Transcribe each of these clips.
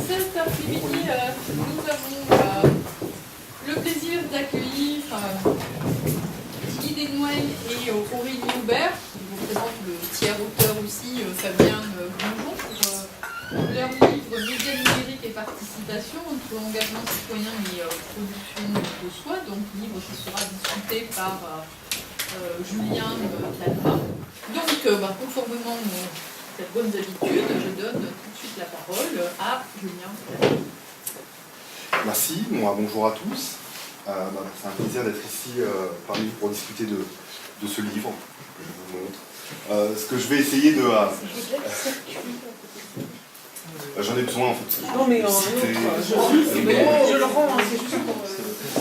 Cet après-midi, nous avons le plaisir d'accueillir Julie Desnoël et Aurélie Aubert, qui vous présentent le tiers auteur aussi, Fabien Grandjean, pour leur livre Médias numériques et participation entre engagement citoyen et production de soi, donc livre qui sera discuté par Julien Calva. Donc, conformément à cette bonne habitude, je donne tout de suite la parole à Julien Calva. Merci, bonjour à tous. C'est un plaisir d'être ici parmi vous pour discuter de ce livre que je vous montre. Ce que je vais essayer de... J'en ai besoin en fait. Non mais je le rends, c'est juste pour...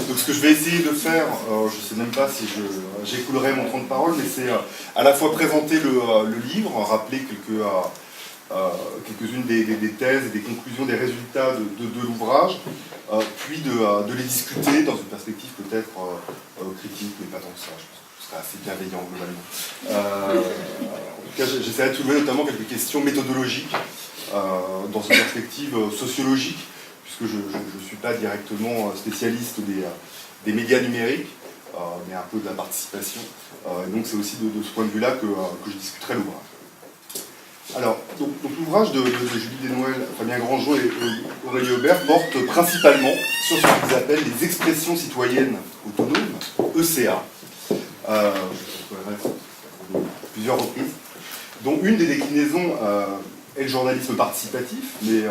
Donc ce que je vais essayer de faire, je ne sais même pas si j'écoulerai mon temps de parole, mais c'est à la fois présenter le livre, rappeler quelques-unes des thèses et des conclusions, des résultats de l'ouvrage, puis de les discuter dans une perspective peut-être critique, mais pas tant que ça. Je pense que ce serait assez bienveillant globalement. En tout cas, j'essaierai de soulever notamment quelques questions méthodologiques dans une perspective sociologique, puisque je ne suis pas directement spécialiste des médias numériques, mais un peu de la participation. Et donc c'est aussi de ce point de vue-là que je discuterai l'ouvrage. Alors, donc l'ouvrage de Julie Desnoël, Fabien Grandjean et Aurélie Aubert porte principalement sur ce qu'ils appellent les expressions citoyennes autonomes, ECA. Plusieurs reprises, dont une des déclinaisons est le journalisme participatif, mais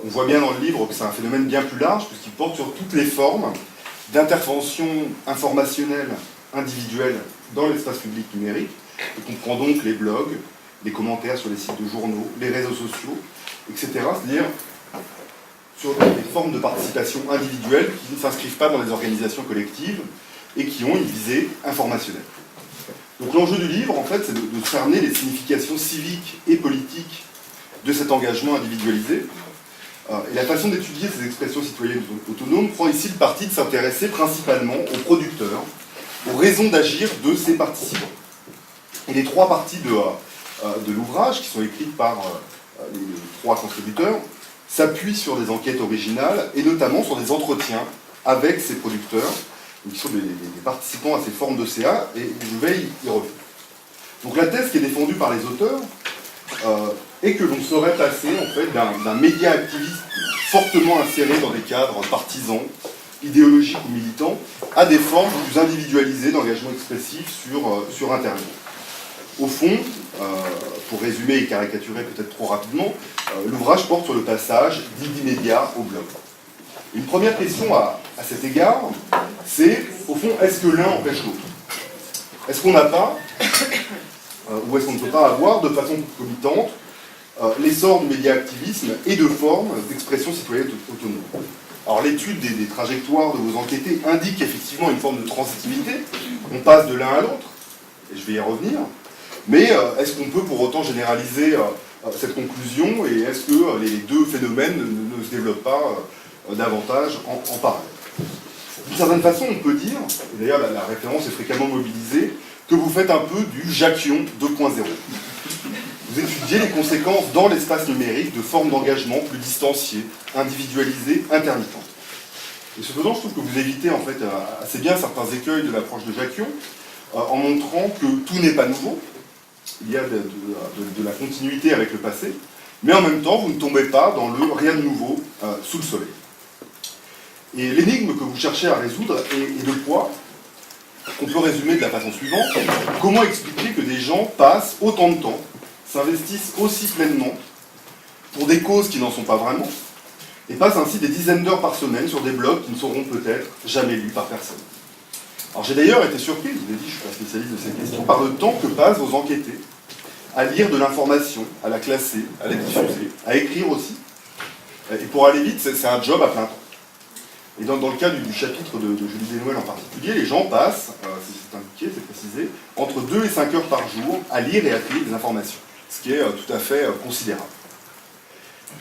on voit bien dans le livre que c'est un phénomène bien plus large, puisqu'il porte sur toutes les formes d'intervention informationnelle individuelle dans l'espace public numérique, et comprend donc les blogs, les commentaires sur les sites de journaux, les réseaux sociaux, etc. C'est-à-dire sur des formes de participation individuelle qui ne s'inscrivent pas dans les organisations collectives et qui ont une visée informationnelle. Donc l'enjeu du livre, en fait, c'est de cerner les significations civiques et politiques de cet engagement individualisé. Et la façon d'étudier ces expressions citoyennes autonomes prend ici le parti de s'intéresser principalement aux producteurs, aux raisons d'agir de ces participants. Et les trois parties de l'ouvrage, qui sont écrites par les trois contributeurs, s'appuient sur des enquêtes originales et notamment sur des entretiens avec ces producteurs, qui sont des participants à ces formes d'ECA, et je vais y revenir. Donc la thèse qui est défendue par les auteurs est que l'on serait passé en fait, d'un média activiste fortement inséré dans des cadres partisans, idéologiques ou militants, à des formes plus individualisées d'engagement expressif sur Internet. Au fond, pour résumer et caricaturer peut-être trop rapidement, l'ouvrage porte sur le passage d'e-média au blog. Une première question à cet égard, c'est, au fond, est-ce que l'un empêche l'autre? Est-ce qu'on n'a pas, ou est-ce qu'on ne peut pas avoir, de façon concomitante, l'essor du média-activisme et de formes d'expression citoyenne autonome? Alors l'étude des trajectoires de vos enquêtés indique effectivement une forme de transitivité, on passe de l'un à l'autre, et je vais y revenir, mais est-ce qu'on peut pour autant généraliser cette conclusion, et est-ce que les deux phénomènes ne se développent pas davantage en parallèle? D'une certaine façon, on peut dire, et d'ailleurs la référence est fréquemment mobilisée, que vous faites un peu du Jacquion 2.0. Vous étudiez les conséquences dans l'espace numérique de formes d'engagement plus distanciées, individualisées, intermittentes. Et cependant, je trouve que vous évitez en fait assez bien certains écueils de l'approche de Jacquion, en montrant que tout n'est pas nouveau, il y a de la continuité avec le passé, mais en même temps, vous ne tombez pas dans le rien de nouveau sous le soleil. Et l'énigme que vous cherchez à résoudre est de quoi on peut résumer de la façon suivante. Comment expliquer que des gens passent autant de temps, s'investissent aussi pleinement pour des causes qui n'en sont pas vraiment, et passent ainsi des dizaines d'heures par semaine sur des blogs qui ne seront peut-être jamais lus par personne? Alors j'ai d'ailleurs été surpris, je vous l'ai dit, je ne suis pas spécialiste de ces questions, par le temps que passent vos enquêtés à lire de l'information, à la classer, à la diffuser, à écrire aussi. Et pour aller vite, c'est un job à plein temps. Et dans le cas du chapitre de Julie Desnoël en particulier, les gens passent, c'est indiqué, c'est précisé, entre 2 et 5 heures par jour à lire et à trier des informations, ce qui est tout à fait considérable.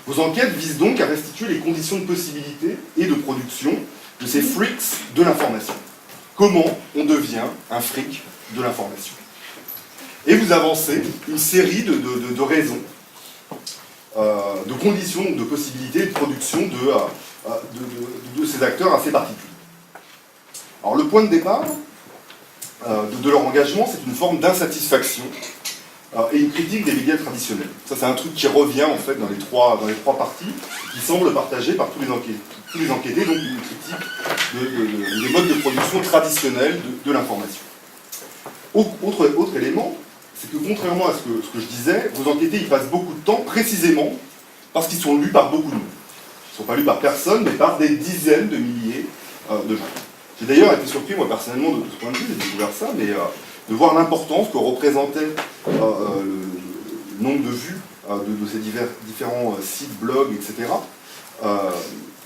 Vos enquêtes visent donc à restituer les conditions de possibilité et de production de ces freaks de l'information. Comment on devient un freak de l'information? Et vous avancez une série de raisons de conditions, donc de possibilités de production de ces acteurs assez particuliers. Alors le point de départ de leur engagement, c'est une forme d'insatisfaction et une critique des médias traditionnels. Ça, c'est un truc qui revient en fait dans les trois parties, qui semble partagé par tous les enquêtés, donc une critique des modes de production traditionnels de l'information. Autre élément, c'est que contrairement à ce que je disais, vos enquêtés ils passent beaucoup de temps précisément parce qu'ils sont lus par beaucoup de monde. Ils ne sont pas lus par personne, mais par des dizaines de milliers de gens. J'ai d'ailleurs été surpris, moi personnellement, de ce point de vue, j'ai découvert ça, mais de voir l'importance que représentait le nombre de vues de ces différents sites, blogs, etc.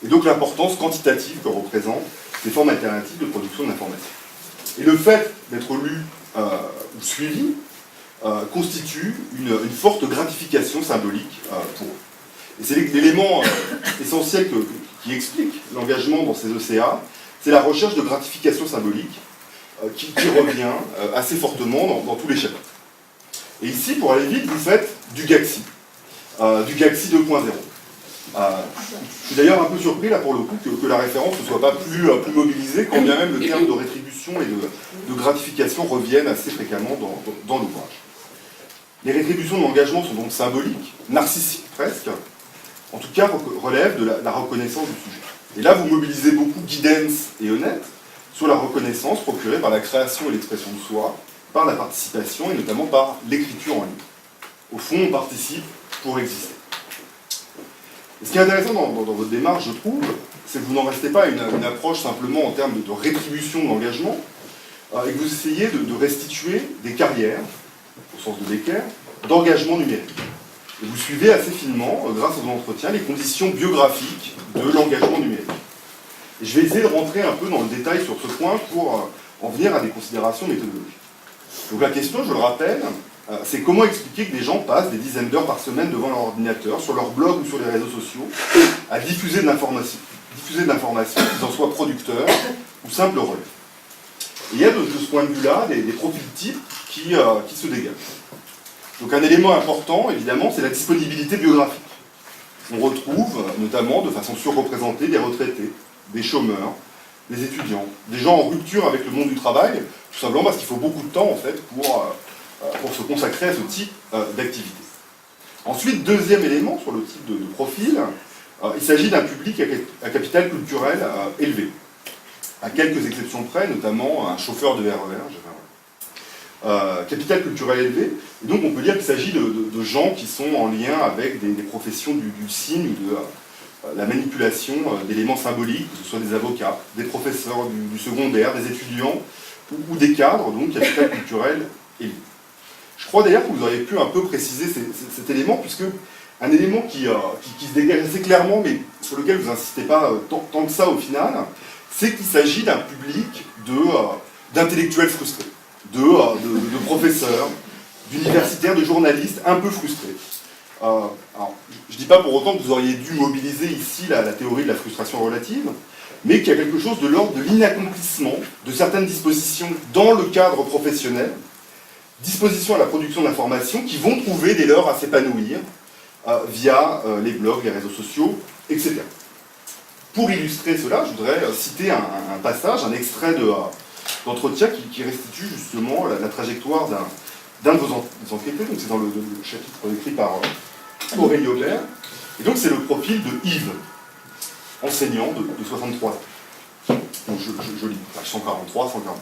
Et donc l'importance quantitative que représentent ces formes alternatives de production de l'information. Et le fait d'être lu ou suivi constitue une forte gratification symbolique pour eux. Et c'est l'élément essentiel qui explique l'engagement dans ces ECA, c'est la recherche de gratification symbolique qui revient assez fortement dans tous les chapitres. Et ici, pour aller vite, vous faites du GAXI 2.0. Je suis d'ailleurs un peu surpris, là, pour le coup, que la référence ne soit pas plus mobilisée, quand bien même le terme de rétribution et de gratification reviennent assez fréquemment dans l'ouvrage. Les rétributions de l'engagement sont donc symboliques, narcissiques presque, en tout cas relèvent de la reconnaissance du sujet. Et là, vous mobilisez beaucoup Giddens et Honneth sur la reconnaissance procurée par la création et l'expression de soi, par la participation et notamment par l'écriture en ligne. Au fond, on participe pour exister. Et ce qui est intéressant dans votre démarche, je trouve, c'est que vous n'en restez pas à une approche simplement en termes de rétribution de l'engagement, et que vous essayez de restituer des carrières, au sens de Becker, d'engagement numérique. Et vous suivez assez finement, grâce aux entretiens, les conditions biographiques de l'engagement numérique. Et je vais essayer de rentrer un peu dans le détail sur ce point pour en venir à des considérations méthodologiques. Donc la question, je le rappelle, c'est comment expliquer que des gens passent des dizaines d'heures par semaine devant leur ordinateur, sur leur blog ou sur les réseaux sociaux, à diffuser de l'information, qu'ils en soient producteurs ou simples relais. Et il y a de ce point de vue-là des profils types qui se dégagent. Donc un élément important, évidemment, c'est la disponibilité biographique. On retrouve, notamment de façon surreprésentée, des retraités, des chômeurs, des étudiants, des gens en rupture avec le monde du travail, tout simplement parce qu'il faut beaucoup de temps, en fait, pour se consacrer à ce type d'activité. Ensuite, deuxième élément sur le type de profil, il s'agit d'un public à capital culturel élevé. À quelques exceptions près, notamment un chauffeur de RER, capital culturel élevé, et donc on peut dire qu'il s'agit de gens qui sont en lien avec des professions du signe ou de la manipulation d'éléments symboliques, que ce soit des avocats, des professeurs du secondaire, des étudiants ou des cadres, donc capital culturel élevé. Je crois d'ailleurs que vous auriez pu un peu préciser cet élément, puisque un élément qui se dégage assez clairement, mais sur lequel vous n'insistez pas tant que ça au final, c'est qu'il s'agit d'un public d'intellectuels frustrés, de professeurs, d'universitaires, de journalistes un peu frustrés. Alors, je ne dis pas pour autant que vous auriez dû mobiliser ici la théorie de la frustration relative, mais qu'il y a quelque chose de l'ordre de l'inaccomplissement de certaines dispositions dans le cadre professionnel, dispositions à la production d'informations qui vont trouver dès lors à s'épanouir via les blogs, les réseaux sociaux, etc. Pour illustrer cela, je voudrais citer un passage, un extrait d'entretien qui restitue justement la trajectoire d'un de vos enquêtés, donc c'est dans le chapitre écrit par Aurélie Aubert, et donc c'est le profil de Yves, enseignant de 63 ans. Donc je lis, 143, 140.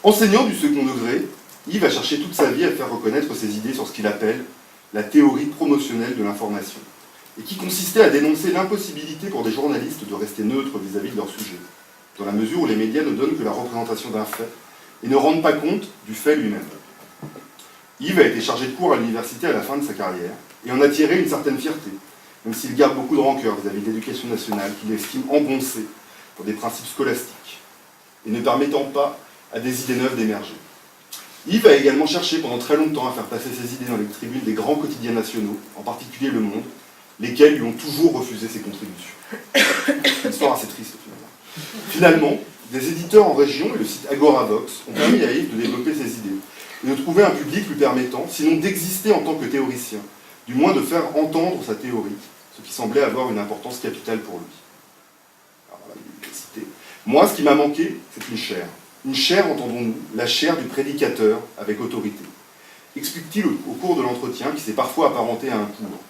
Enseignant du second degré, Yves a cherché toute sa vie à faire reconnaître ses idées sur ce qu'il appelle la théorie promotionnelle de l'information, et qui consistait à dénoncer l'impossibilité pour des journalistes de rester neutres vis-à-vis de leur sujet, dans la mesure où les médias ne donnent que la représentation d'un fait, et ne rendent pas compte du fait lui-même. Yves a été chargé de cours à l'université à la fin de sa carrière, et en a tiré une certaine fierté, même s'il garde beaucoup de rancœur vis-à-vis de l'éducation nationale, qu'il estime engoncée pour des principes scolastiques, et ne permettant pas à des idées neuves d'émerger. Yves a également cherché pendant très longtemps à faire passer ses idées dans les tribunes des grands quotidiens nationaux, en particulier Le Monde, lesquels lui ont toujours refusé ses contributions. Une histoire assez triste, finalement. Finalement, des éditeurs en région et le site Agoravox ont permis à Yves de développer ses idées et de trouver un public lui permettant, sinon d'exister en tant que théoricien, du moins de faire entendre sa théorie, ce qui semblait avoir une importance capitale pour lui. Alors voilà, il est cité. Moi, ce qui m'a manqué, c'est une chaire. Une chaire, entendons-nous, la chaire du prédicateur avec autorité. Explique-t-il au cours de l'entretien, qui s'est parfois apparenté à un cours.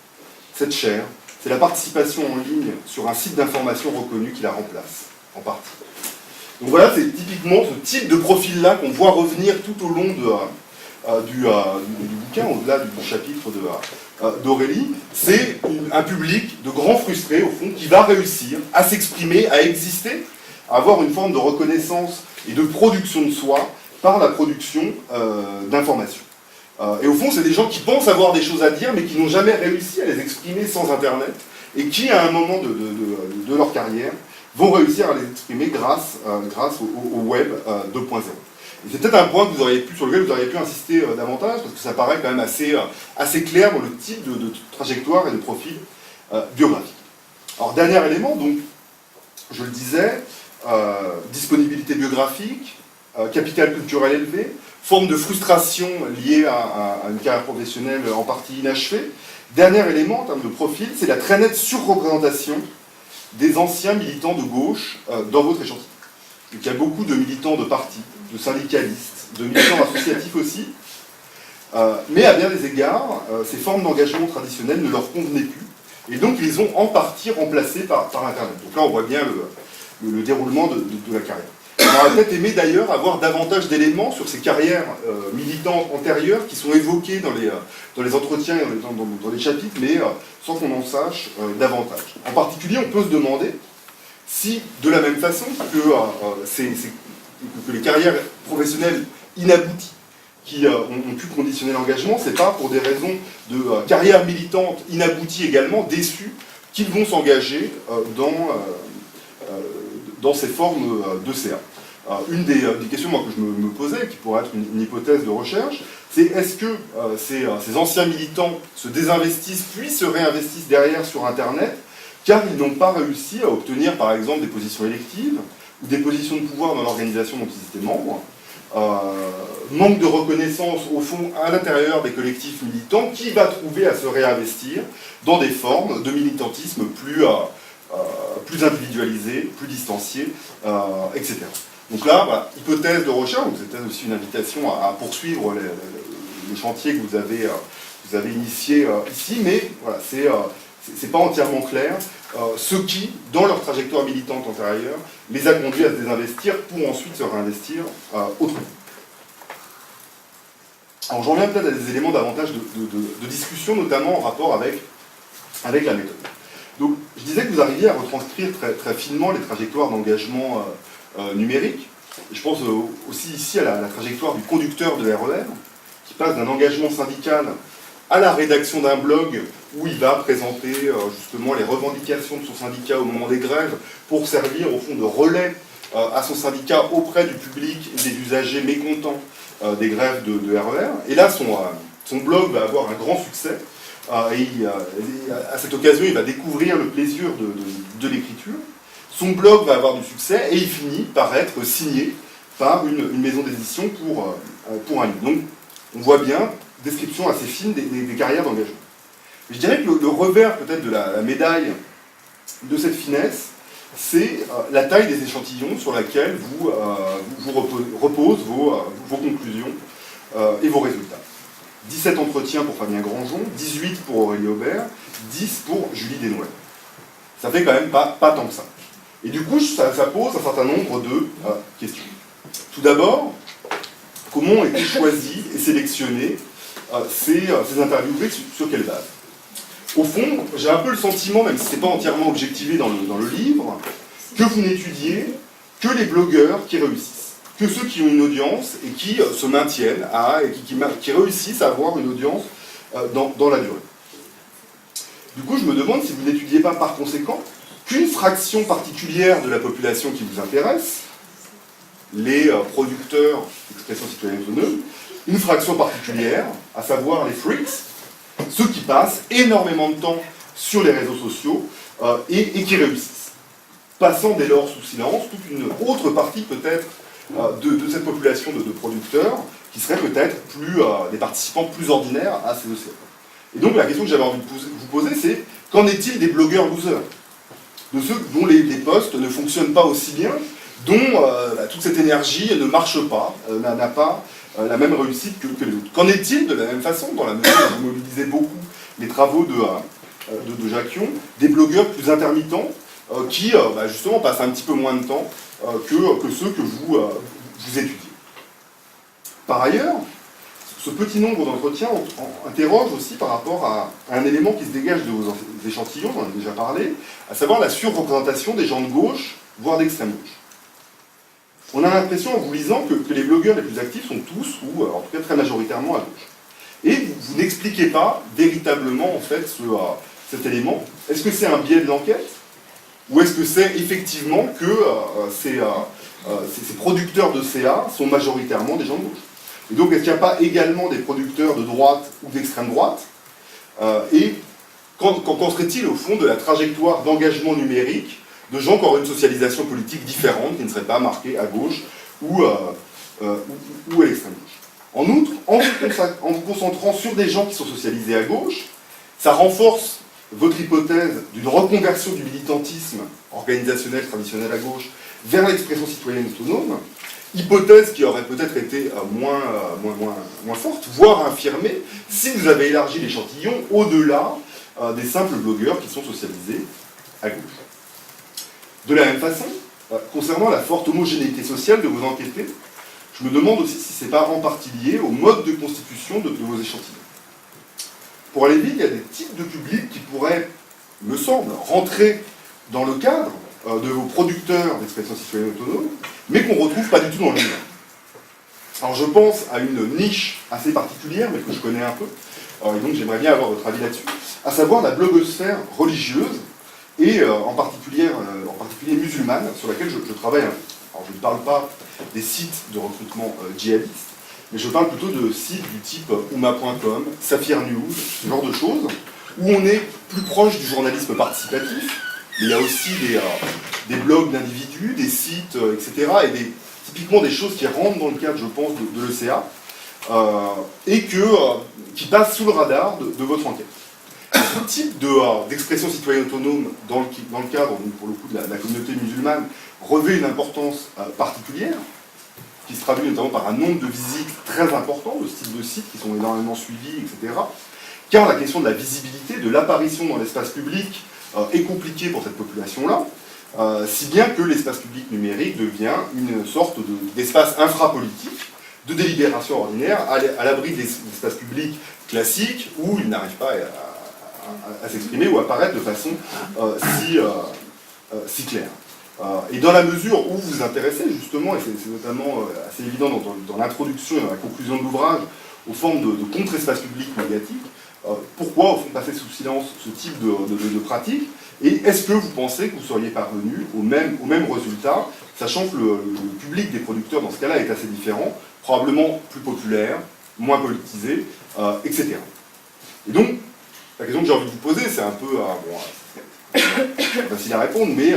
Cette chaire, c'est la participation en ligne sur un site d'information reconnu qui la remplace, en partie. Donc voilà, c'est typiquement ce type de profil-là qu'on voit revenir tout au long du bouquin, au-delà du chapitre d'Aurélie. C'est un public de grands frustrés, au fond, qui va réussir à s'exprimer, à exister, à avoir une forme de reconnaissance et de production de soi par la production d'informations. Et au fond, c'est des gens qui pensent avoir des choses à dire, mais qui n'ont jamais réussi à les exprimer sans Internet, et qui, à un moment de leur carrière, vont réussir à les exprimer grâce au Web 2.0. Et c'est peut-être un point sur lequel vous auriez pu insister davantage, parce que ça paraît quand même assez clair dans le type de trajectoire et de profil biographique. Alors, dernier élément, donc, je le disais, disponibilité biographique, capital culturel élevé, forme de frustration liée à une carrière professionnelle en partie inachevée. Dernier élément en termes de profil, c'est la très nette surreprésentation des anciens militants de gauche dans votre échantillon. Donc, il y a beaucoup de militants de partis, de syndicalistes, de militants associatifs aussi, mais à bien des égards, ces formes d'engagement traditionnelles ne leur convenaient plus, et donc ils ont en partie remplacé par Internet. Donc là, on voit bien le déroulement de la carrière. On aurait peut-être aimé d'ailleurs avoir davantage d'éléments sur ces carrières militantes antérieures qui sont évoquées dans les entretiens et dans les chapitres, mais sans qu'on en sache davantage. En particulier, on peut se demander si, de la même façon que les carrières professionnelles inabouties qui ont pu conditionner l'engagement, c'est pas pour des raisons de carrière militante inaboutie également, déçus, qu'ils vont s'engager dans ces formes de CA. Une des questions que je me posais, qui pourrait être une hypothèse de recherche, c'est est-ce que ces anciens militants se désinvestissent puis se réinvestissent derrière sur Internet, car ils n'ont pas réussi à obtenir par exemple des positions électives ou des positions de pouvoir dans l'organisation dont ils étaient membres, manque de reconnaissance au fond à l'intérieur des collectifs militants, qui va trouver à se réinvestir dans des formes de militantisme plus individualisées, plus distanciées, etc. Donc là, voilà, hypothèse de recherche, c'est peut-être aussi une invitation à poursuivre les chantiers que vous avez initiés ici, mais voilà, c'est pas entièrement clair ce qui, dans leur trajectoire militante antérieure, les a conduits à se désinvestir pour ensuite se réinvestir autrement. Alors j'en viens peut-être à des éléments davantage de discussion, notamment en rapport avec la méthode. Donc je disais que vous arriviez à retranscrire très finement les trajectoires d'engagement numérique. Je pense aussi ici à la trajectoire du conducteur de RER, qui passe d'un engagement syndical à la rédaction d'un blog où il va présenter justement les revendications de son syndicat au moment des grèves pour servir au fond de relais à son syndicat auprès du public et des usagers mécontents des grèves de RER. Et là, son blog va avoir un grand succès. Et à cette occasion, il va découvrir le plaisir de l'écriture. Son blog va avoir du succès et il finit par être signé par une maison d'édition pour un livre. Donc, on voit bien, description assez fine des carrières d'engagement. Je dirais que le revers peut-être de la médaille de cette finesse, c'est la taille des échantillons sur laquelle vous reposent vos conclusions et vos résultats. 17 entretiens pour Fabien Grandjean, 18 pour Aurélie Aubert, 10 pour Julie Desnoël. Ça fait quand même pas tant que ça. Et du coup, ça pose un certain nombre de questions. Tout d'abord, comment ont été choisis et sélectionnés ces interviewés, sur quelle base? Au fond, j'ai un peu le sentiment, même si ce n'est pas entièrement objectivé dans le livre, que vous n'étudiez que les blogueurs qui réussissent, que ceux qui ont une audience et qui se maintiennent et qui réussissent à avoir une audience dans la durée. Du coup, je me demande si vous n'étudiez pas par conséquent qu'une fraction particulière de la population qui vous intéresse, les producteurs d'expression citoyenne autonome, une fraction particulière, à savoir les freaks, ceux qui passent énormément de temps sur les réseaux sociaux et qui réussissent, passant dès lors sous silence toute une autre partie peut-être de cette population de producteurs qui seraient peut-être des participants plus ordinaires à ces océans. Et donc la question que j'avais envie de vous poser, c'est qu'en est-il des blogueurs losers? De ceux dont les posts ne fonctionnent pas aussi bien, dont toute cette énergie ne marche pas, n'a pas la même réussite que les autres. Qu'en est-il de la même façon, dans la mesure où vous mobilisez beaucoup les travaux de Jacquion, des blogueurs plus intermittents qui justement passent un petit peu moins de temps que ceux que vous étudiez. Par ailleurs, ce petit nombre d'entretiens interroge aussi par rapport à un élément qui se dégage de vos échantillons, j'en ai déjà parlé, à savoir la surreprésentation des gens de gauche, voire d'extrême gauche. On a l'impression en vous lisant que les blogueurs les plus actifs sont tous, ou en tout cas très majoritairement à gauche. Et vous n'expliquez pas véritablement en fait cet élément. Est-ce que c'est un biais de l'enquête? Ou est-ce que c'est effectivement que ces producteurs de CA sont majoritairement des gens de gauche? Et donc, est-ce qu'il n'y a pas également des producteurs de droite ou d'extrême droite? Et qu'en serait-il, au fond, de la trajectoire d'engagement numérique de gens qui auraient une socialisation politique différente, qui ne serait pas marquée à gauche ou à l'extrême gauche? En outre, en vous concentrant sur des gens qui sont socialisés à gauche, ça renforce votre hypothèse d'une reconversion du militantisme organisationnel traditionnel à gauche vers l'expression citoyenne autonome, hypothèse qui aurait peut-être été moins forte, voire infirmée, si vous avez élargi l'échantillon au-delà des simples blogueurs qui sont socialisés à gauche. De la même façon, concernant la forte homogénéité sociale de vos enquêtés, je me demande aussi si ce n'est pas en partie lié au mode de constitution de vos échantillons. Pour aller vite, il y a des types de publics qui pourraient, me semble, rentrer dans le cadre de vos producteurs d'expression citoyenne autonome, mais qu'on ne retrouve pas du tout dans le livre. Alors je pense à une niche assez particulière, mais que je connais un peu, et donc j'aimerais bien avoir votre avis là-dessus, à savoir la blogosphère religieuse, et en particulier musulmane, sur laquelle je travaille un peu. Alors je ne parle pas des sites de recrutement djihadistes, mais je parle plutôt de sites du type Ouma.com, Safir News, ce genre de choses, où on est plus proche du journalisme participatif, mais il y a aussi des blogs d'individus, des sites, etc., et typiquement des choses qui rentrent dans le cadre, je pense, de l'ECA, et qui passent sous le radar de votre enquête. Ce type d'expression citoyenne autonome dans le cadre, donc, pour le coup, de la communauté musulmane, revêt une importance particulière, qui se traduit notamment par un nombre de visites très important de ce type de sites, qui sont énormément suivis, etc. Car la question de la visibilité, de l'apparition dans l'espace public, est compliquée pour cette population-là, si bien que l'espace public numérique devient une sorte d'espace infrapolitique, de délibération ordinaire, à l'abri des espaces publics classiques, où ils n'arrivent pas à s'exprimer ou à apparaître de façon si claire. Et dans la mesure où vous vous intéressez justement, et c'est notamment assez évident dans l'introduction et dans la conclusion de l'ouvrage, aux formes de contre-espace public médiatique, pourquoi au fond passer sous silence ce type de pratique? Et est-ce que vous pensez que vous seriez parvenu au même résultat, sachant que le public des producteurs dans ce cas-là est assez différent, probablement plus populaire, moins politisé, etc. Et donc, la question que j'ai envie de vous poser, c'est un peu facile à répondre, mais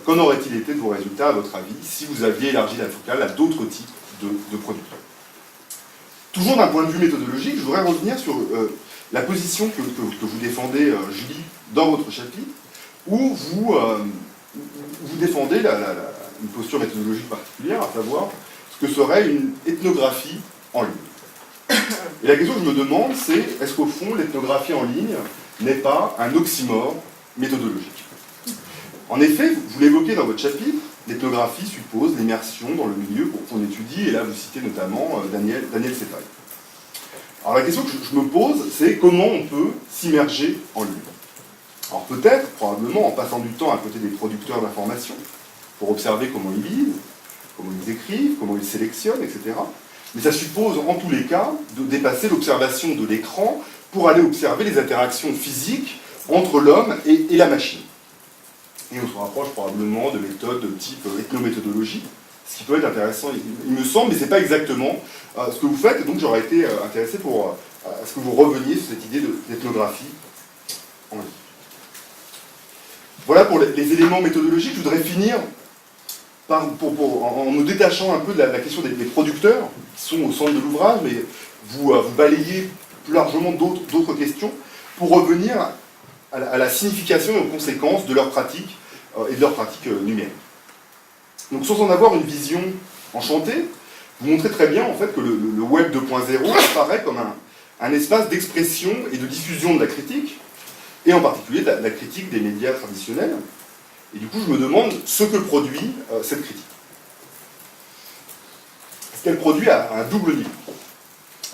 qu'en aurait-il été de vos résultats, à votre avis, si vous aviez élargi la focale à d'autres types de producteurs? Toujours d'un point de vue méthodologique, je voudrais revenir sur la position que vous défendez, Julie, dans votre chapitre, où vous défendez une posture méthodologique particulière, à savoir ce que serait une ethnographie en ligne. Et la question que je me demande, c'est est-ce qu'au fond, l'ethnographie en ligne n'est pas un oxymore méthodologique? En effet, vous l'évoquez dans votre chapitre, l'ethnographie suppose l'immersion dans le milieu qu'on étudie, et là vous citez notamment Daniel Setaï. Alors la question que je me pose, c'est comment on peut s'immerger en ligne? Alors peut-être, probablement, en passant du temps à côté des producteurs d'informations, pour observer comment ils lisent, comment ils écrivent, comment ils sélectionnent, etc. Mais ça suppose, en tous les cas, de dépasser l'observation de l'écran pour aller observer les interactions physiques entre l'homme et la machine. Et on se rapproche probablement de méthodes de type ethnométhodologie, ce qui peut être intéressant, il me semble, mais ce n'est pas exactement ce que vous faites, et donc j'aurais été intéressé à ce que vous reveniez sur cette idée d'ethnographie en ligne. Voilà pour les éléments méthodologiques. Je voudrais finir en me détachant un peu de la question des producteurs, qui sont au centre de l'ouvrage, mais vous balayez plus largement d'autres questions pour revenir à la signification et aux conséquences de leurs pratiques et de leurs pratiques numériques. Donc sans en avoir une vision enchantée, vous montrez très bien en fait que le Web 2.0 apparaît comme un espace d'expression et de diffusion de la critique, et en particulier de la critique des médias traditionnels. Et du coup, je me demande ce que produit cette critique. Ce qu'elle produit à un double niveau.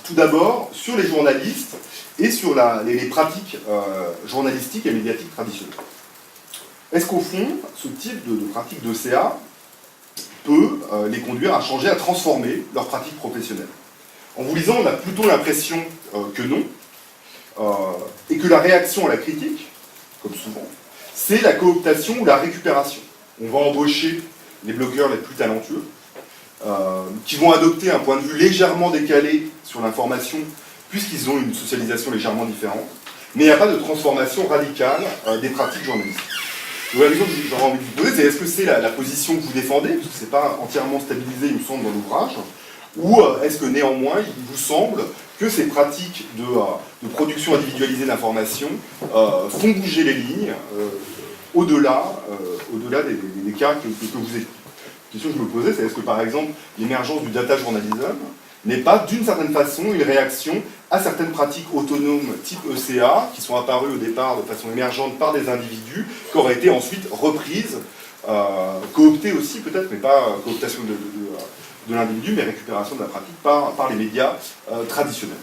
Tout d'abord, sur les journalistes et sur les pratiques journalistiques et médiatiques traditionnelles. Est-ce qu'au fond, ce type de pratique d'ECA peut les conduire à changer, à transformer leurs pratiques professionnelles? En vous lisant, on a plutôt l'impression que non, et que la réaction à la critique, comme souvent, c'est la cooptation ou la récupération. On va embaucher les blogueurs les plus talentueux, qui vont adopter un point de vue légèrement décalé sur l'information, puisqu'ils ont une socialisation légèrement différente, mais il n'y a pas de transformation radicale des pratiques journalistiques. Donc la question que j'aurais envie de vous poser, c'est est-ce que c'est la position que vous défendez, parce que ce n'est pas entièrement stabilisé, il me semble, dans l'ouvrage, ou est-ce que néanmoins, il vous semble que ces pratiques de production individualisée d'informations font bouger les lignes au-delà des cas que vous étudiez. La question que je me posais, c'est est-ce que par exemple l'émergence du data journalism n'est pas d'une certaine façon une réaction à certaines pratiques autonomes type ECA, qui sont apparues au départ de façon émergente par des individus, qui auraient été ensuite reprises, cooptées aussi peut-être, mais pas cooptation de l'individu, mais récupération de la pratique par les médias traditionnels.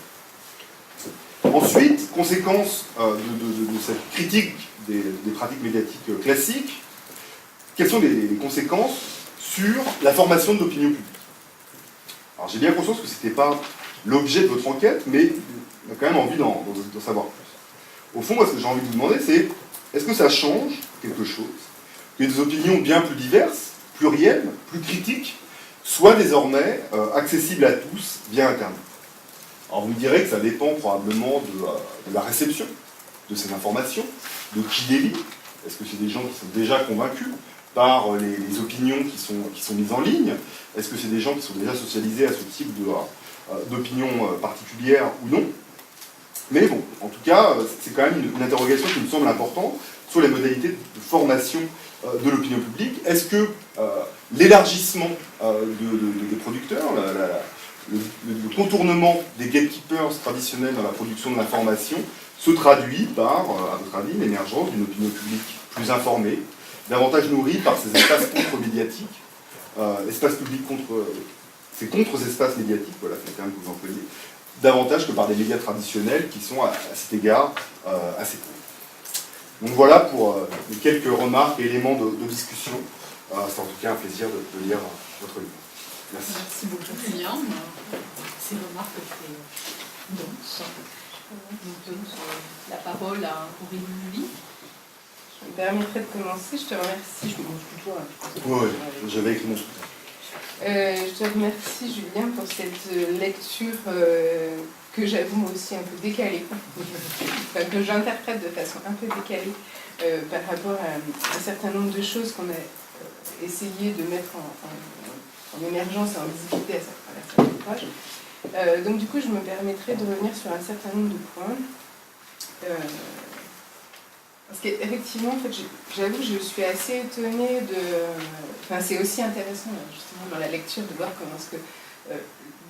Ensuite, conséquence de cette critique des pratiques médiatiques classiques, quelles sont les conséquences sur la formation de l'opinion publique? Alors j'ai bien conscience que ce n'était pas l'objet de votre enquête, mais on a quand même envie d'en savoir plus. Au fond, moi, ce que j'ai envie de vous demander, c'est est-ce que ça change quelque chose que des opinions bien plus diverses, plurielles, plus critiques, soient désormais accessibles à tous via Internet? Alors vous me direz que ça dépend probablement de la réception de ces informations, de qui les lit. Est-ce que c'est des gens qui sont déjà convaincus par les opinions qui sont mises en ligne? Est-ce que c'est des gens qui sont déjà socialisés à ce type d'opinions particulières ou non? Mais bon, en tout cas, c'est quand même une interrogation qui me semble importante sur les modalités de formation de l'opinion publique. Est-ce que l'élargissement des producteurs, le contournement des gatekeepers traditionnels dans la production de l'information se traduit par, à votre avis, l'émergence d'une opinion publique plus informée, davantage nourrie par ces espaces contre-médiatiques, espaces publics contre... c'est contre ces espaces médiatiques, voilà, c'est le terme que vous employez, davantage que par des médias traditionnels qui sont à cet égard assez courts. Donc voilà pour les quelques remarques et éléments de discussion. C'est en tout cas un plaisir de lire votre livre. Merci. Merci beaucoup, Julien. Ces remarques très denses. Donc, la parole à Aurélie Lully. Je me permettrai de commencer. Je te remercie. Je me tutoie. Oui, j'avais écrit mon soutien. Je te remercie, Julien, pour cette lecture que j'avoue moi aussi un peu décalée, enfin, que j'interprète de façon un peu décalée par rapport à un certain nombre de choses qu'on a essayé de mettre en émergence et en visibilité à travers cet ouvrage. Donc du coup, je me permettrai de revenir sur un certain nombre de points. Parce qu'effectivement, en fait, j'avoue que je suis assez étonnée de... Enfin, c'est aussi intéressant, justement, dans la lecture, de voir comment est-ce que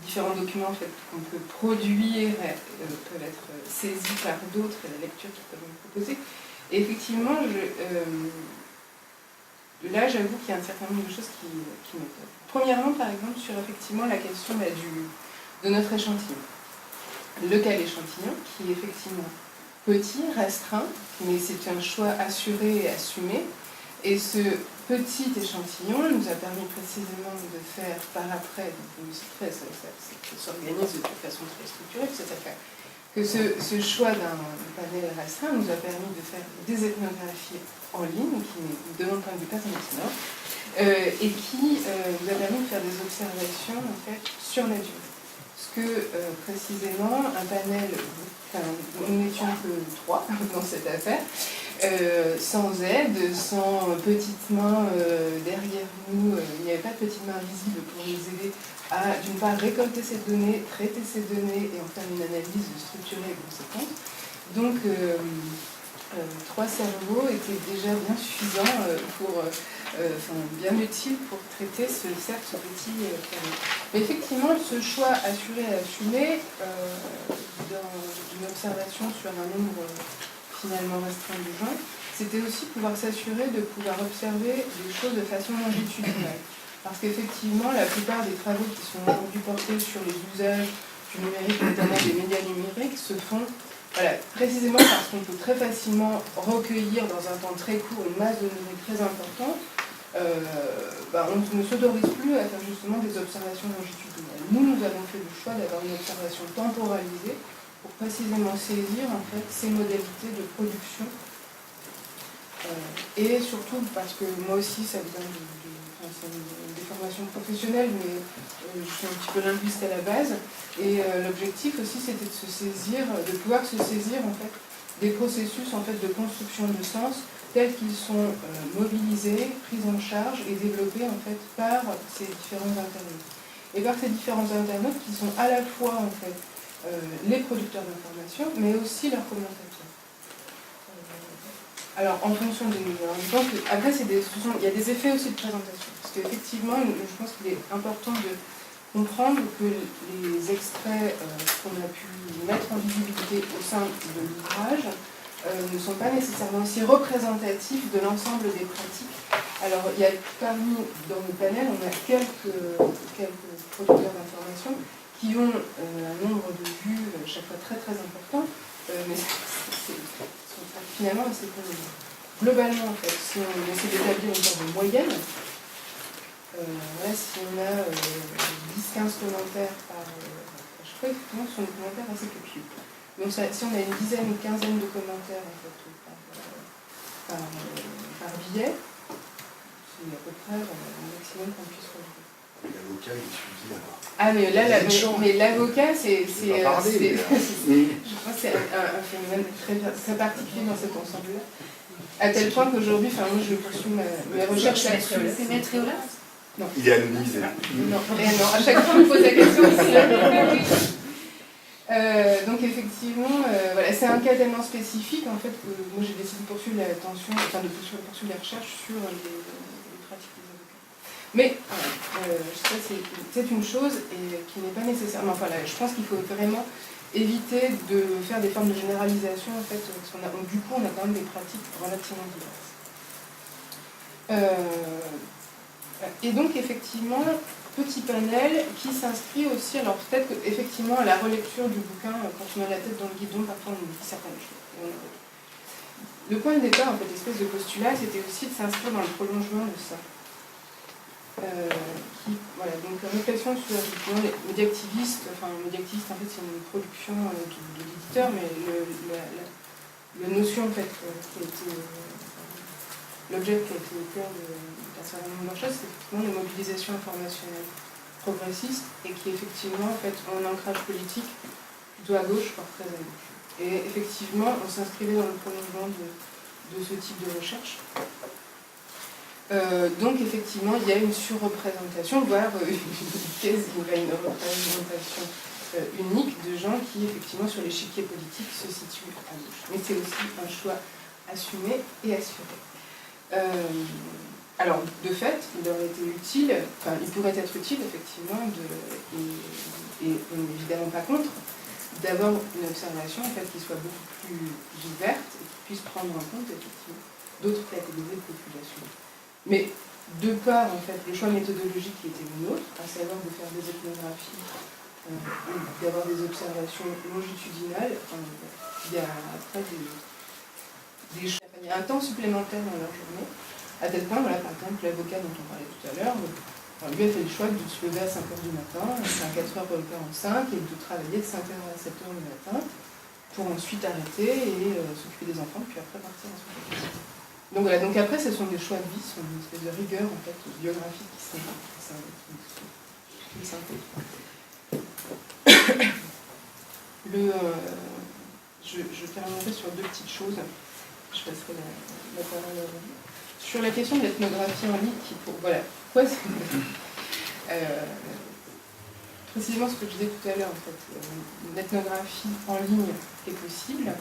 différents documents en fait, qu'on peut produire peuvent être saisis par d'autres et la lecture qu'ils peuvent me proposer. Et effectivement, là, j'avoue qu'il y a un certain nombre de choses qui m'étonnent. Premièrement, par exemple, sur effectivement la question de notre échantillon. Le cas d'échantillon, qui est effectivement petit, restreint, mais c'est un choix assuré et assumé. Et ce petit échantillon nous a permis précisément de faire par après, donc ça s'organise de façon très structurée, c'est-à-dire que ce choix d'un panel restreint nous a permis de faire des ethnographies en ligne, qui ne demandent pas de personnel sonore, et qui nous a permis de faire des observations en fait, sur la durée. Parce que précisément, un panel, enfin, nous n'étions que 3 dans cette affaire, sans aide, sans petites mains derrière nous, il n'y avait pas de petites mains visibles pour nous aider à, d'une part, récolter ces données, traiter ces données et en faire une analyse structurée et conséquente. Donc, 3 cerveaux étaient déjà bien suffisants bien utiles pour traiter ce petit carré. Mais effectivement, ce choix assuré et assumé d'une observation sur un nombre finalement restreint de gens, c'était aussi pouvoir s'assurer de pouvoir observer les choses de façon longitudinale. Parce qu'effectivement, la plupart des travaux qui sont aujourd'hui portés sur les usages du numérique, notamment des médias numériques, se font précisément parce qu'on peut très facilement recueillir dans un temps très court une masse de données très importante. On ne s'autorise plus à faire justement des observations longitudinales. Nous avons fait le choix d'avoir une observation temporalisée pour précisément saisir en fait ces modalités de production. Et surtout parce que moi aussi, ça vient des formations professionnelles, mais je suis un petit peu linguiste à la base. Et l'objectif aussi, c'était de pouvoir se saisir en fait des processus en fait de construction de sens tels qu'ils sont mobilisés, pris en charge et développés en fait par ces différents internautes. Et par ces différents internautes qui sont à la fois en fait les producteurs d'informations, mais aussi leurs commentateurs. Alors, en fonction des... je pense que, après, il y a des effets aussi de présentation. Parce qu'effectivement, je pense qu'il est important de comprendre que les extraits qu'on a pu mettre en visibilité au sein de l'ouvrage ne sont pas nécessairement aussi représentatifs de l'ensemble des pratiques. Alors, il y a dans le panel, on a quelques producteurs d'informations qui ont un nombre de vues chaque fois très très important, mais finalement assez peu. Globalement, en fait, si on essaie d'établir une sorte de moyenne, si on a 10-15 commentaires je crois effectivement ce sont des commentaires assez copieux. Donc si on a une dizaine ou quinzaine de commentaires en fait, par billet, c'est à peu près le maximum qu'on puisse relever. L'avocat, il est suivi là-bas. Ah, mais l'avocat, je pense que c'est un phénomène très particulier dans cet ensemble-là. À tel point qu'aujourd'hui, moi je poursuis mes recherches là-dessus. C'est Maître Eolas ? Non. Il est anonymisé. Non, à chaque fois on me pose la question. Donc effectivement, c'est un cas tellement spécifique en fait que moi j'ai décidé de poursuivre la recherche sur les pratiques des avocats. Mais c'est une chose et qui n'est pas nécessairement. Je pense qu'il faut vraiment éviter de faire des formes de généralisation en fait, parce du coup on a quand même des pratiques relativement diverses. Et donc effectivement, petit panel qui s'inscrit aussi, alors peut-être qu'effectivement à la relecture du bouquin, quand on a la tête dans le guidon, parfois on oublie certaines choses. Le point de départ, en fait, l'espèce de postulat, c'était aussi de s'inscrire dans le prolongement de ça. Donc réflexion sur les médiactivistes, médiactiviste en fait c'est une production de l'éditeur, mais la notion en fait qui a été l'objet qui a été au cœur d'un certain nombre de choses, c'est effectivement les mobilisations informationnelles progressistes et qui effectivement en fait ont un ancrage politique plutôt à gauche voire très à gauche. Et effectivement on s'inscrivait dans le prolongement de ce type de recherche. Donc effectivement il y a une surreprésentation, voire une représentation unique de gens qui effectivement sur l'échiquier politique se situent à gauche. Mais c'est aussi un choix assumé et assuré. Alors de fait, il aurait été utile, il pourrait être utile effectivement, et on n'est évidemment pas contre, d'avoir une observation en fait, qui soit beaucoup plus ouverte et qui puisse prendre en compte effectivement d'autres catégories de population. Mais de par en fait, le choix méthodologique qui était le nôtre, à savoir de faire des ethnographies, d'avoir des observations longitudinales, il y a après des choix. Il y a un temps supplémentaire dans leur journée, à tel point, par exemple, l'avocat dont on parlait tout à l'heure, lui a fait le choix de se lever à 5h du matin, à 4h45, et de travailler de 5h à 7h du matin, pour ensuite arrêter et s'occuper des enfants, puis après partir à son travail. Donc après, ce sont des choix de vie, ce sont une espèce de rigueur en fait, biographique qui s'impose. Je terminerai sur deux petites choses. je passerai la parole à vous. Sur la question de l'ethnographie en ligne, voilà, pourquoi c'est... précisément ce que je disais tout à l'heure, en fait, l'ethnographie en ligne est possible,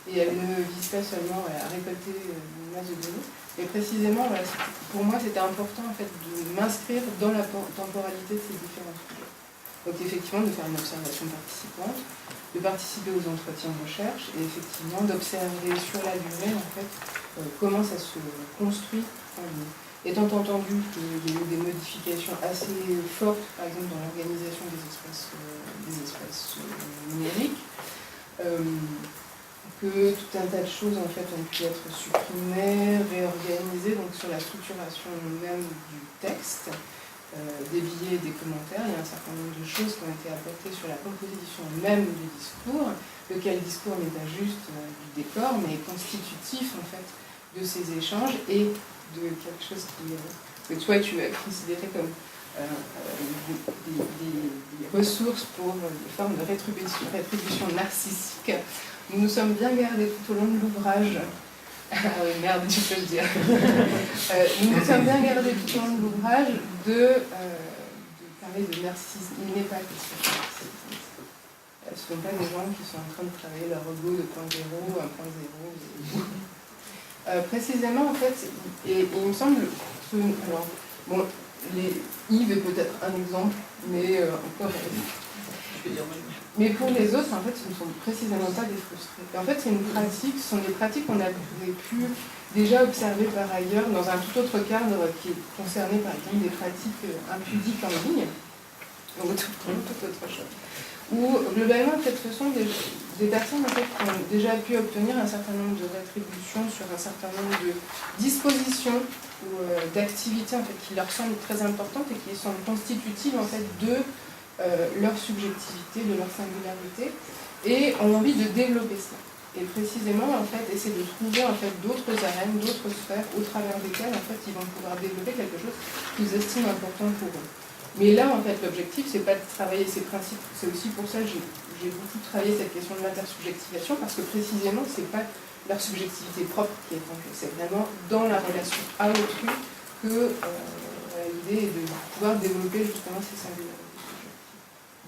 et elle ne vise pas seulement à récolter une masse de données, mais précisément, voilà, pour moi, c'était important en fait, de m'inscrire dans la temporalité de ces différents sujets. Donc effectivement, de faire une observation participante, de participer aux entretiens de recherche, et effectivement d'observer sur la durée, en fait, comment ça se construit en ligne. Étant entendu qu'il y a eu des modifications assez fortes, par exemple dans l'organisation des espaces numériques, que tout un tas de choses en fait ont pu être supprimées, réorganisées, donc sur la structuration même du texte, des billets et des commentaires, il y a un certain nombre de choses qui ont été apportées sur la composition même du discours, lequel discours n'est pas juste du décor, mais est constitutif en fait de ces échanges et de quelque chose que toi tu as considéré comme des ressources pour des formes de rétribution narcissique. Nous nous sommes bien gardés tout au long de l'ouvrage. Ah oui, merde, tu peux le dire. Nous nous sommes bien gardés tout au long de l'ouvrage de parler de narcissisme. Il n'est pas question de narcissisme. Ce ne sont pas des gens qui sont en train de travailler leur ego de 0.0 à 1.0. Précisément, en fait, et il me semble que, alors, bon, Yves est peut-être un exemple, mais encore. Mais pour les autres, en fait, ce ne sont précisément pas des frustrés. Et en fait, c'est une pratique, ce sont des pratiques qu'on avait pu déjà observer par ailleurs dans un tout autre cadre qui concernait par exemple des pratiques impudiques en ligne, donc tout autre chose. Où globalement, en fait, ce sont des personnes en fait, qui ont déjà pu obtenir un certain nombre de rétributions sur un certain nombre de dispositions ou d'activités en fait, qui leur semblent très importantes et qui sont constitutives en fait, de leur subjectivité, de leur singularité, et ont envie de développer ça. Et précisément, en fait, essayer de trouver en fait, d'autres arènes, d'autres sphères, au travers desquelles en fait, ils vont pouvoir développer quelque chose qu'ils estiment important pour eux. Mais là, en fait, l'objectif, c'est pas de travailler ces principes. C'est aussi pour ça que j'ai beaucoup travaillé cette question de l'intersubjectivation, parce que précisément, c'est pas leur subjectivité propre qui est en jeu. C'est vraiment dans la relation à autrui que l'idée est de pouvoir développer justement ces singularités.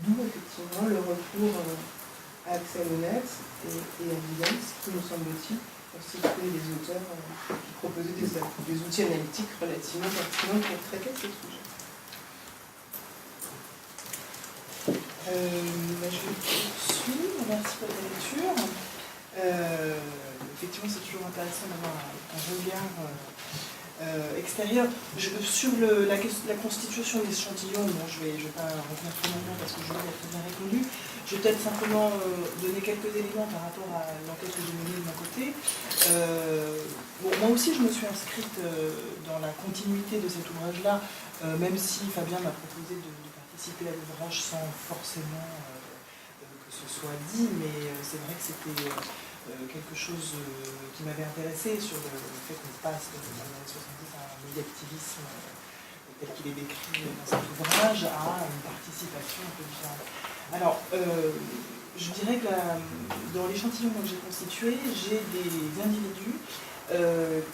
D'où effectivement le recours à Axel Honneth et à Williams, qui nous semble-t-il constituaient les auteurs qui proposaient des outils analytiques relativement pertinents pour traiter ces sujets. Je vais poursuivre, merci pour la lecture. Effectivement, c'est toujours intéressant d'avoir un regard extérieur. Sur la constitution d'échantillons, bon, je vais pas revenir trop longtemps parce que Julie a très bien répondu. Je vais peut-être simplement donner quelques éléments par rapport à l'enquête que j'ai menée de mon côté. Moi aussi, je me suis inscrite dans la continuité de cet ouvrage-là, même si Fabien m'a proposé de participer à l'ouvrage sans forcément que ce soit dit, mais c'est vrai que c'était quelque chose qui m'avait intéressé sur le fait qu'on passe dans les années 70 à un médiactivisme tel qu'il est décrit dans cet ouvrage à une participation un peu différente. Alors, je dirais que dans l'échantillon que j'ai constitué, j'ai des individus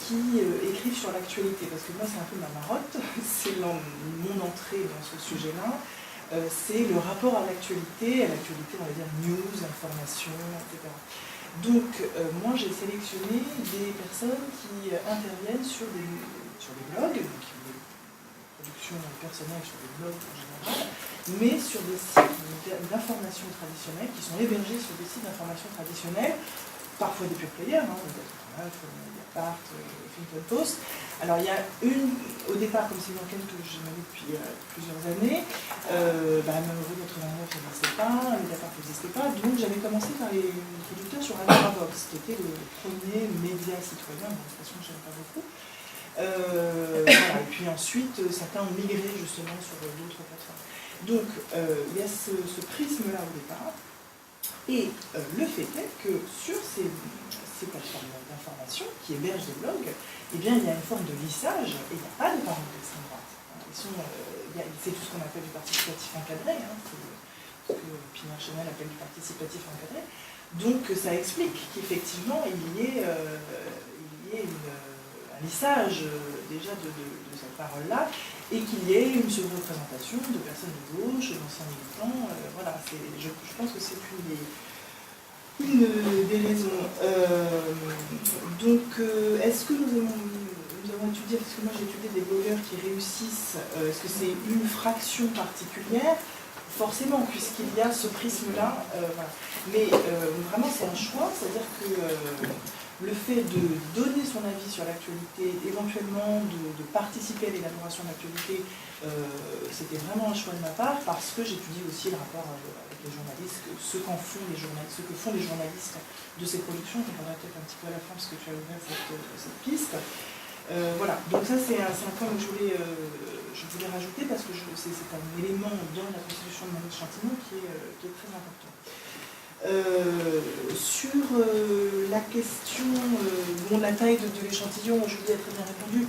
qui écrivent sur l'actualité, parce que moi c'est un peu ma marotte, c'est mon entrée dans ce sujet-là, c'est le rapport à l'actualité, on va dire news, information, etc. Donc, moi, j'ai sélectionné des personnes qui interviennent sur des blogs, donc qui ont des productions personnelles sur des blogs en général, mais sur des sites d'information traditionnels, qui sont hébergés sur des sites d'information traditionnels, parfois des pure players, Mediapart, Huffington Post. Alors, il y a au départ, comme c'est une enquête que j'ai menée depuis plusieurs années, malheureusement, 89 n'existait pas, Mediapart n'existait pas, donc j'avais commencé par les producteurs sur Agorabox, qui était le premier média citoyen, une expression que je n'aime pas beaucoup. Voilà, et puis ensuite, certains ont migré justement sur d'autres plateformes. Donc, il y a ce prisme-là au départ, et le fait est que sur ces plateformes d'information qui hébergent des blogs, eh bien, il y a une forme de lissage et il n'y a pas de parole d'extrême droite. C'est tout ce qu'on appelle du participatif encadré, ce que Pinard Chenel appelle du participatif encadré. Donc ça explique qu'effectivement il y ait y ait un lissage déjà de cette parole-là, et qu'il y ait une surreprésentation de personnes de gauche, d'anciens militants. Voilà, je pense que c'est une des raisons. Donc, est-ce que nous avons étudié, parce que moi j'ai étudié des blogueurs qui réussissent, est-ce que c'est une fraction particulière? Forcément, puisqu'il y a ce prisme-là. Voilà. Mais vraiment, c'est un choix, c'est-à-dire que le fait de donner son avis sur l'actualité, éventuellement de participer à l'élaboration de l'actualité, c'était vraiment un choix de ma part, parce que j'étudie aussi le rapport avec les journalistes, ce que font les journalistes de ces productions. Je reviendrai peut-être un petit peu à la fin, parce que tu as ouvert cette piste. Voilà, donc ça c'est un point que je voulais rajouter, parce que c'est un élément dans la constitution de Marie Chantillon qui est très important. Sur la question de la taille de l'échantillon, Julie a très bien répondu.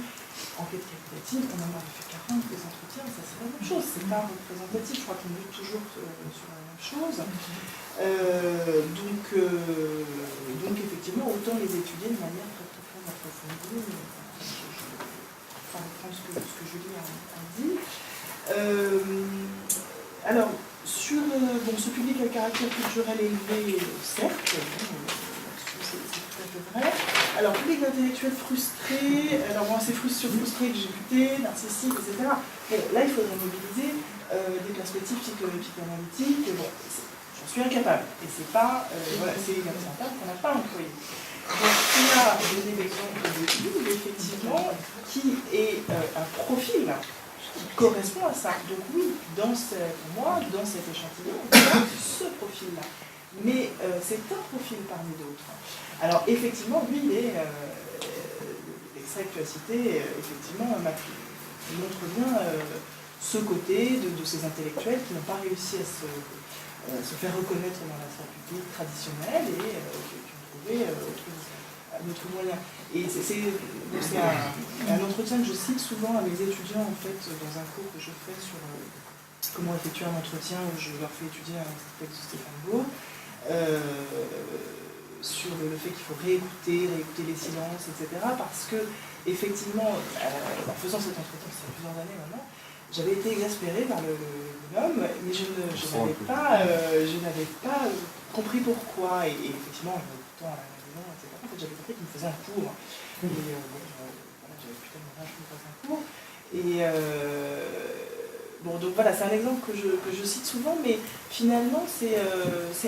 Enquête qualitative, on en a fait 40 des entretiens, ça c'est la même chose, c'est pas représentatif, je crois qu'on est toujours sur la même chose. Donc effectivement, autant les étudier de manière très très très approfondie. Je vais reprendre ce que Julie a dit. Alors, sur ce public à caractère culturel élevé, certes, c'est tout à fait vrai. Alors, public d'intellectuels frustrés, alors bon, c'est frustré, exécuté, narcissique, etc. Bon, là, il faudrait mobiliser des perspectives psychoanalytiques. Bon, j'en suis incapable. Et c'est pas, voilà, c'est un terme qu'on n'a pas employé. Donc, il a donné l'exemple de Yves, effectivement, qui est un profil qui correspond à ça. Donc oui, pour moi, dans cet échantillon, on a ce profil-là. Mais c'est un profil parmi d'autres. Alors effectivement, lui, l'extrait que tu as cité, effectivement, montre bien ce côté de ces intellectuels qui n'ont pas réussi à se faire reconnaître dans la sphère publique traditionnelle et qui ont trouvé un autre moyen. Et c'est un entretien que je cite souvent à mes étudiants, en fait, dans un cours que je fais sur comment effectuer un entretien, où je leur fais étudier un texte de Stéphane Beau, sur le fait qu'il faut réécouter les silences, etc. Parce que, effectivement, en faisant cet entretien, ça fait plusieurs années maintenant, j'avais été exaspérée par l'homme, mais je n'avais pas compris pourquoi. Et effectivement, en écoutant à la maison, etc., en fait, j'avais compris qu'il me faisait un cours. Et voilà, j'avais plus tellement rage qu'il me fasse un cours. Et donc voilà, c'est un exemple que je cite souvent, mais finalement, c'est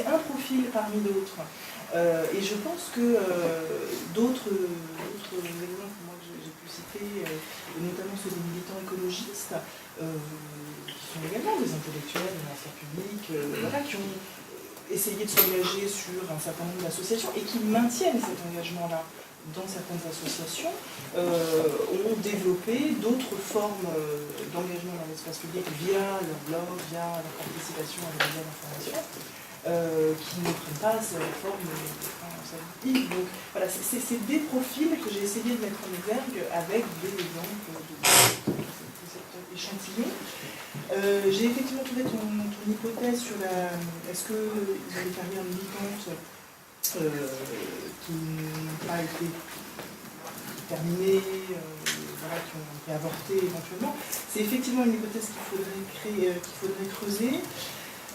un profil parmi d'autres. Et je pense que d'autres exemples moi, que j'ai pu citer, notamment ceux des militants écologistes, qui sont également des intellectuels de la sphère publique, voilà, qui ont essayé de s'engager sur un certain nombre d'associations et qui maintiennent cet engagement-là dans certaines associations, ont développé d'autres formes d'engagement dans l'espace public via leur blog, via leur participation à des médias d'information, qui ne prennent pas cette forme de. Donc voilà, c'est des profils que j'ai essayé de mettre en exergue avec des exemples de cet échantillon. J'ai effectivement trouvé ton hypothèse sur est-ce qu'ils ont des carrières militantes qui n'ont pas été terminées, voilà, qui ont été avortées éventuellement. C'est effectivement une hypothèse qu'il faudrait creuser.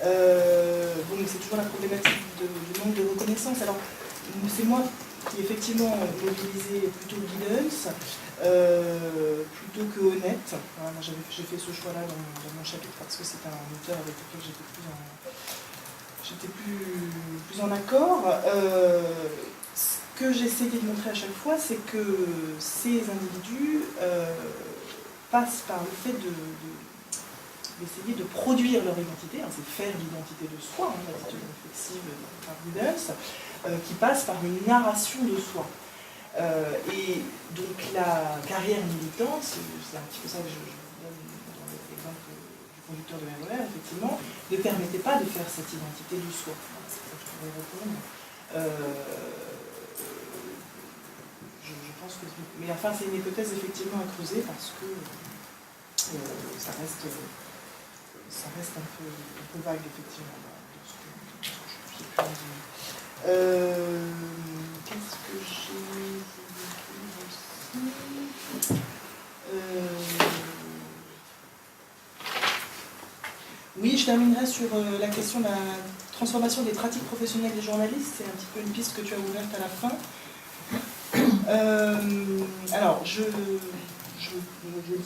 Bon, mais c'est toujours la problématique du manque de reconnaissance. Alors, c'est moi qui effectivement mobilisé plutôt guidance, plutôt que honnête. Voilà, moi j'ai fait ce choix-là dans mon chapitre parce que c'est un auteur avec lequel j'étais plus en accord. Ce que j'essayais de montrer à chaque fois, c'est que ces individus passent par le fait d'essayer de produire leur identité, hein, c'est faire l'identité de soi, hein, l'attitude réflexive par Rudels, qui passe par une narration de soi. Et donc la carrière militante, c'est un petit peu ça que je donne dans l'exemple du conducteur de RER, effectivement, ne permettait pas de faire cette identité de soi. C'est ça que je pourrais répondre. Je pense que... Mais enfin, c'est une hypothèse effectivement à creuser parce que ça reste un peu vague, effectivement, de ce que je peux dire. Qu'est-ce que j'ai... Oui, je terminerai sur la question de la transformation des pratiques professionnelles des journalistes. C'est un petit peu une piste que tu as ouverte à la fin. Alors, je le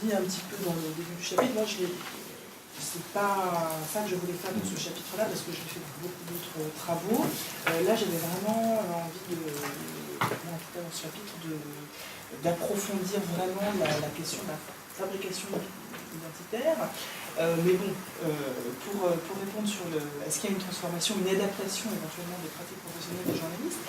dis un petit peu dans le début du chapitre. Moi, c'est pas ça que je voulais faire dans ce chapitre-là, parce que j'ai fait beaucoup d'autres travaux. Là, j'avais vraiment envie en tout cas dans ce chapitre, d'approfondir vraiment la question de la fabrication identitaire. Mais bon, pour répondre sur est-ce qu'il y a une transformation, une adaptation éventuellement des pratiques professionnelles des journalistes,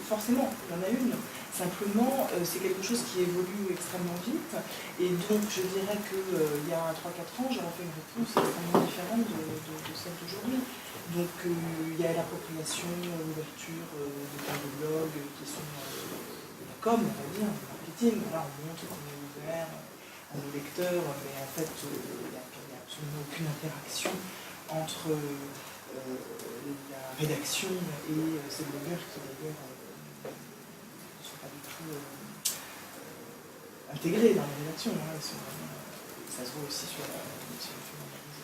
forcément, il y en a une. Simplement, c'est quelque chose qui évolue extrêmement vite. Et donc, je dirais qu'il y a 3-4 ans, j'aurais fait une réponse extrêmement différente de celle d'aujourd'hui. Donc, il y a l'appropriation, l'ouverture de plein de blogs qui sont de la com, on va dire, du marketing. Là, on montre qu'on est ouvert à nos lecteurs, mais en fait, il n'y a absolument aucune interaction entre la rédaction et ces blogueurs qui, d'ailleurs, ne sont pas du tout intégrés dans la rédaction. Hein. Ça se voit aussi sur le fait d'analyse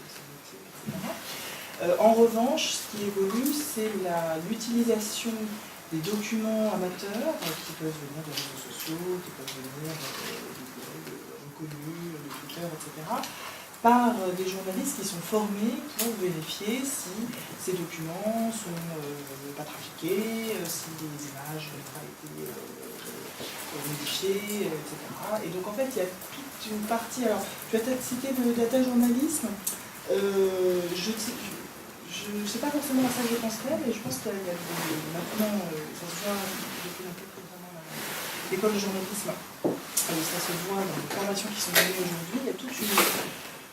sémantique, etc. En revanche, ce qui évolue, c'est l'utilisation des documents amateurs qui peuvent venir des réseaux sociaux, qui peuvent venir des blogs reconnus, de Twitter, etc., par des journalistes qui sont formés pour vérifier si ces documents ne sont pas trafiqués, si les images n'ont pas été modifiées, etc. Et donc en fait, il y a toute une partie. Alors, tu as peut-être cité le data journalisme. Je ne sais pas forcément à ça que je penserais, mais je pense qu'il y a maintenant, ça se voit depuis l'enquête, notamment l'école de journalisme, ça se voit dans les formations qui sont données aujourd'hui. Il y a toute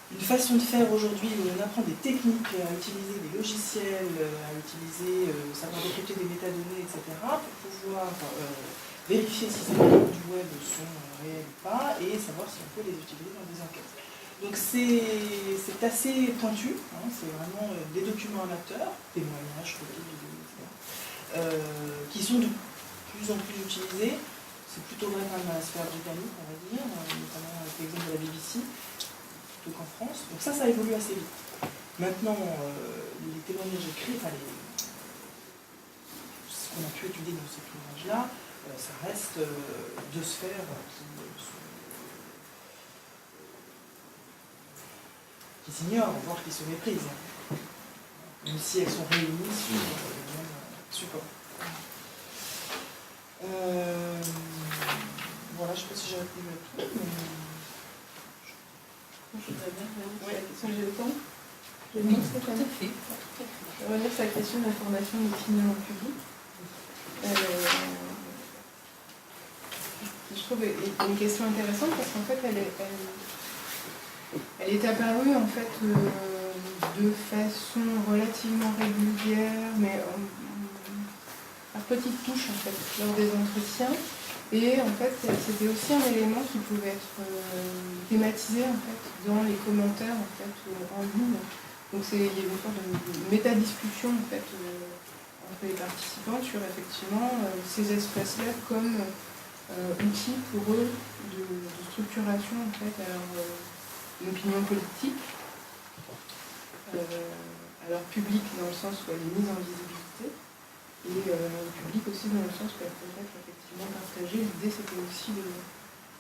une façon de faire aujourd'hui où on apprend des techniques à utiliser, des logiciels, à utiliser, savoir décrypter des métadonnées, etc., pour pouvoir vérifier si ces données du web sont réelles ou pas, et savoir si on peut les utiliser dans des enquêtes. Donc c'est assez pointu, hein, c'est vraiment des documents amateurs, témoignages, photos, vidéos, etc., qui sont de plus en plus utilisés. C'est plutôt vrai dans la sphère britannique, on va dire, notamment avec l'exemple de la BBC, plutôt qu'en France. Donc ça évolue assez vite. Maintenant, les témoignages écrits, ce qu'on a pu étudier dans cet ouvrage-là, ça reste deux sphères qui s'ignorent, voire qui se méprisent, même si elles sont réunies sur le même support. Voilà, je ne sais pas si j'ai répondu à tout, mais... Je voudrais bien revenir sur la question, j'ai le temps. J'ai le temps, Stéphanie. Tout à fait. Je vais revenir sur la question de la formation de l'opinion publique. Je trouve une question intéressante parce qu'en fait, elle est apparue en fait de façon relativement régulière, mais par petites touches en fait, lors des entretiens. Et en fait, c'était aussi un élément qui pouvait être thématisé en fait, dans les commentaires en fait, en ligne. Donc il y a une sorte de métadiscussion en fait, entre les participants sur effectivement ces espaces-là comme outils pour eux de structuration en fait, à leur opinion politique, à leur public dans le sens où elle est mise en visibilité, et public aussi dans le sens où elle peut être effectivement partagée. L'idée c'était aussi de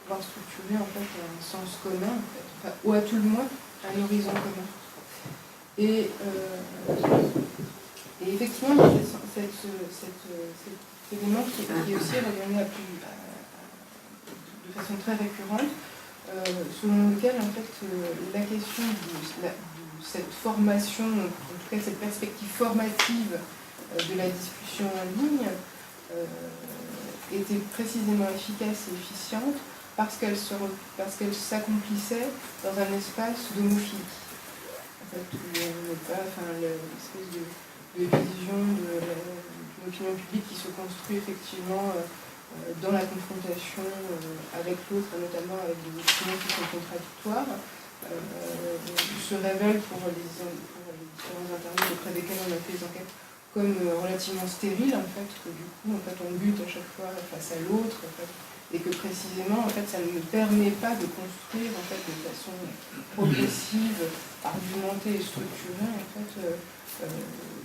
pouvoir structurer en fait, un sens commun, en fait, enfin, ou à tout le moins un horizon commun. Et effectivement, il y a cet élément qui est aussi revenu de façon très récurrente, selon lequel en fait, la question de cette formation, en tout cas cette perspective formative de la discussion en ligne, était précisément efficace et efficiente parce qu'elle s'accomplissait dans un espace d'homophilie. En fait, l'espèce de vision d'une opinion publique qui se construit effectivement dans la confrontation avec l'autre, notamment avec des opinions qui sont contradictoires, se révèle pour les différents internautes auprès desquels on a fait les enquêtes comme relativement stérile, en fait, que du coup, en fait, on bute à chaque fois face à l'autre, en fait, et que précisément en fait ça ne permet pas de construire en fait de façon progressive, argumentée et structurée en fait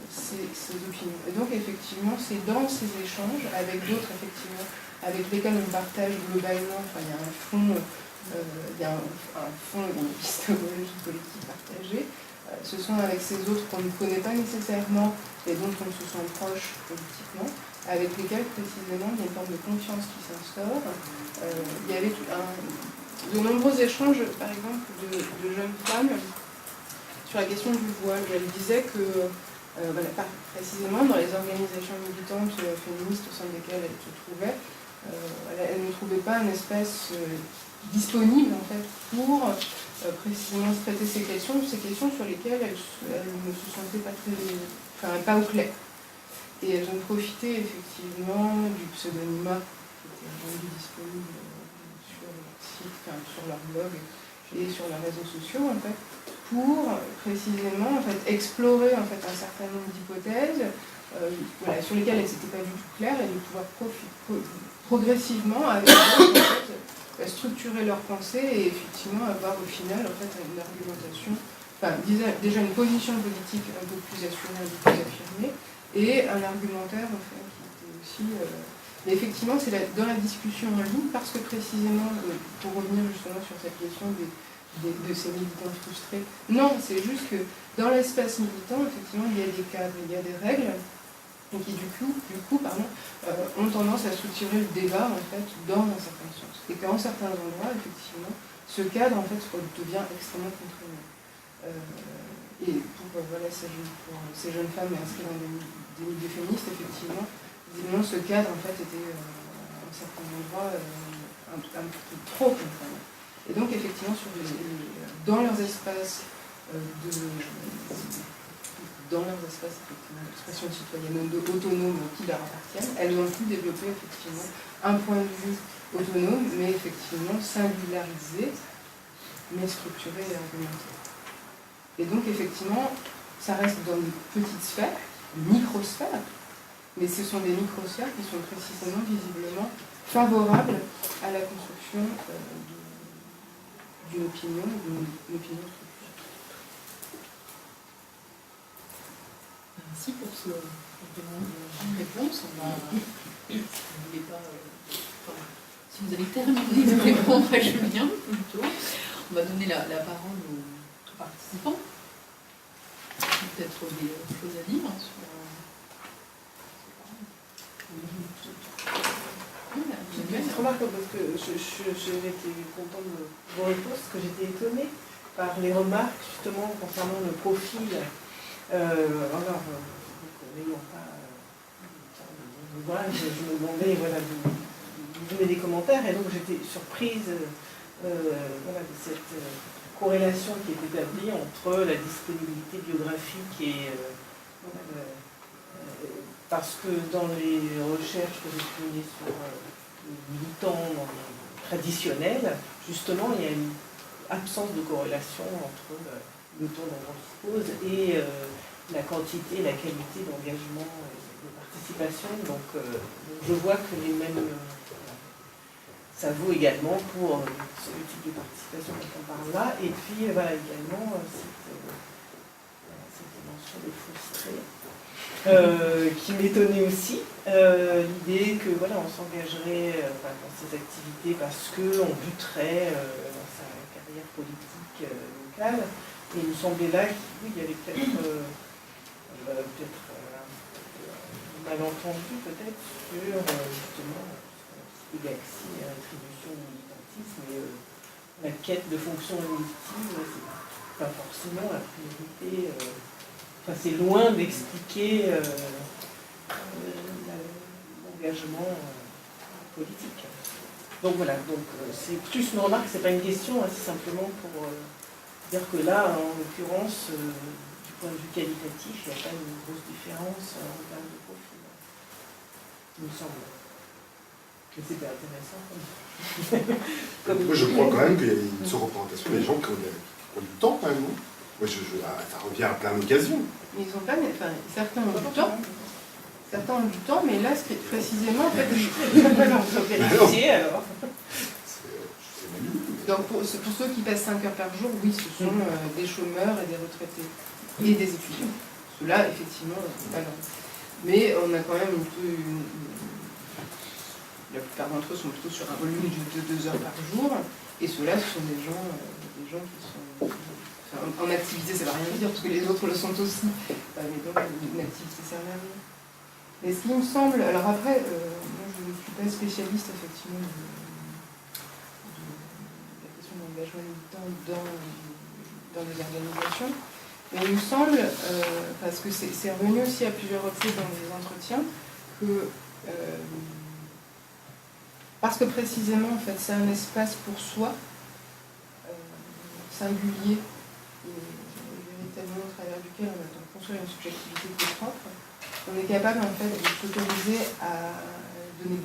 ces opinions. Et donc effectivement c'est dans ces échanges avec d'autres effectivement avec lesquels on partage globalement, enfin il y a un fond, une épistémologie collective partagée. Ce sont avec ces autres qu'on ne connaît pas nécessairement et dont on se sent proche politiquement, avec lesquels précisément il y a une forme de confiance qui s'instaure. Il y avait de nombreux échanges, par exemple, de jeunes femmes sur la question du voile. Elles disaient que, précisément dans les organisations militantes féministes au sein desquelles elles se trouvaient, elles ne trouvaient pas un espace disponible en fait pour précisément traiter ces questions sur lesquelles elles ne se sentaient pas au clair. Et elles ont profité effectivement du pseudonymat qui était rendu disponible sur leur site, sur leur blog et sur leurs réseaux sociaux en fait, pour précisément en fait, explorer en fait, un certain nombre d'hypothèses sur lesquelles elles n'étaient pas du tout claires et de pouvoir progressivement avec elles, en fait, structurer leur pensée et effectivement avoir au final en fait, une argumentation, déjà une position politique un peu plus assurée, un peu plus affirmée, et un argumentaire en fait, qui était aussi... Mais effectivement, c'est dans la discussion en ligne, parce que précisément, pour revenir justement sur cette question de ces militants frustrés, non, c'est juste que dans l'espace militant, effectivement, il y a des cadres, il y a des règles, et qui du coup ont tendance à structurer le débat en fait, dans un certain sens. Et qu'en certains endroits, effectivement, ce cadre en fait, devient extrêmement contraignant. Et pour ces jeunes femmes inscrites dans des milieux féministes, effectivement, ce cadre en fait, était à un certain endroit un peu trop contraignant. Et donc effectivement, dans leurs espaces d'expression citoyenne autonome qui leur appartiennent, elles ont pu développer effectivement un point de vue autonome, mais effectivement singularisé, mais structuré et argumenté. Et donc effectivement, ça reste dans une petite sphère, une microsphère, mais ce sont des microsphères qui sont précisément, visiblement, favorables à la construction d'une opinion structurée. Merci pour ce demande de réponse. Si vous avez terminé de répondre à Julien, plutôt, on va donner la parole aux participants. Peut-être des choses à dire sur... Une petite remarque, parce que j'ai été contente de vos réponses, parce que j'étais étonnée par les remarques justement concernant le profil. N'ayant pas je me demandais, vous donnez des commentaires, et donc j'étais surprise de cette corrélation qui est établie entre la disponibilité biographique et parce que dans les recherches que j'ai pu mener sur les militants traditionnels, justement, il y a une absence de corrélation entre le temps dont on dispose et la quantité et la qualité d'engagement et de participation. Donc je vois que les mêmes... ça vaut également pour ce type de participation dont on parle là. Et puis également cette dimension des frustrés. Qui m'étonnait aussi, l'idée que on s'engagerait dans ces activités parce qu'on buterait dans sa carrière politique locale. Et il me semblait là qu'il y avait peut-être un malentendu peut-être sur justement l'égalité, l'attribution du militantisme et la quête de fonctions évolutives, c'est pas forcément la priorité. C'est loin d'expliquer l'engagement politique. Donc voilà, c'est plus une remarque, c'est pas une question, c'est simplement pour dire que là, en l'occurrence, du point de vue qualitatif, il n'y a pas une grosse différence en termes de profil. Il me semble que c'était intéressant. Moi, je crois quand même qu'il y a une surreprésentation des gens qui ont du temps quand même. Non, moi, ça revient à plein d'occasions. Mais ils n'ont pas, certains ont du temps, Certains ont du temps, mais là, c'est précisément, en fait, On peut vérifier alors. donc pour ceux qui passent 5 heures par jour, oui, ce sont des chômeurs et des retraités, et des étudiants. Ceux-là, effectivement, c'est pas grave. Mais on a quand même la plupart d'entre eux sont plutôt sur un volume de 2 heures par jour, et ceux-là, ce sont des gens qui sont en activité, ça ne va rien dire, parce que les autres le sont aussi, mais donc une activité sert à rien. Mais ce qui me semble, alors après, moi je ne suis pas spécialiste effectivement de la question de l'engagement militant dans les organisations, mais il me semble, parce que c'est revenu aussi à plusieurs reprises dans les entretiens, que parce que précisément en fait c'est un espace pour soi, singulier, et véritablement au travers duquel on attend construire une subjectivité qui est propre, on est capable en fait de s'autoriser à donner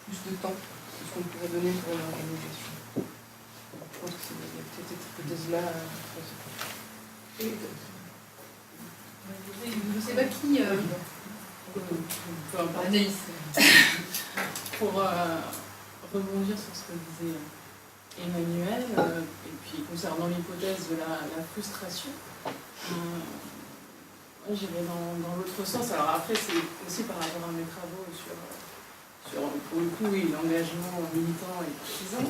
plus de temps que ce qu'on pourrait donner pour une organisation. Je pense que il y a peut-être cette hypothèse-là. Je ne sais pas qui. Anaïs. Pour rebondir sur ce que disait Emmanuel, et puis concernant l'hypothèse de la frustration, moi j'irais dans l'autre sens. Alors après, c'est aussi par rapport à mes travaux sur pour le coup, oui, l'engagement militant et partisan.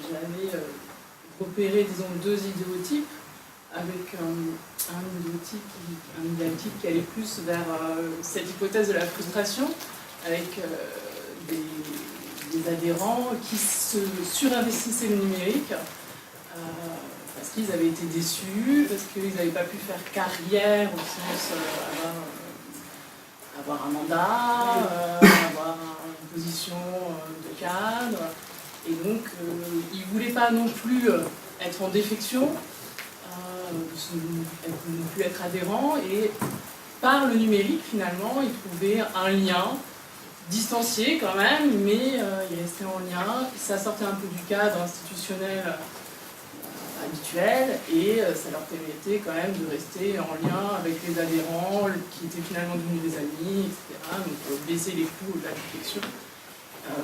J'avais repéré, disons, 2 idéotypes, avec un idéotype qui allait plus vers cette hypothèse de la frustration, avec des adhérents qui se surinvestissaient le numérique parce qu'ils avaient été déçus, parce qu'ils n'avaient pas pu faire carrière au sens avoir un mandat, avoir une position de cadre, et donc ils ne voulaient pas non plus être en défection, ne plus être adhérents, et par le numérique finalement ils trouvaient un lien distancié quand même, mais ils restaient en lien, ça sortait un peu du cadre institutionnel habituel, et ça leur permettait quand même de rester en lien avec les adhérents qui étaient finalement devenus des amis, etc. Donc baisser les coûts de la détection.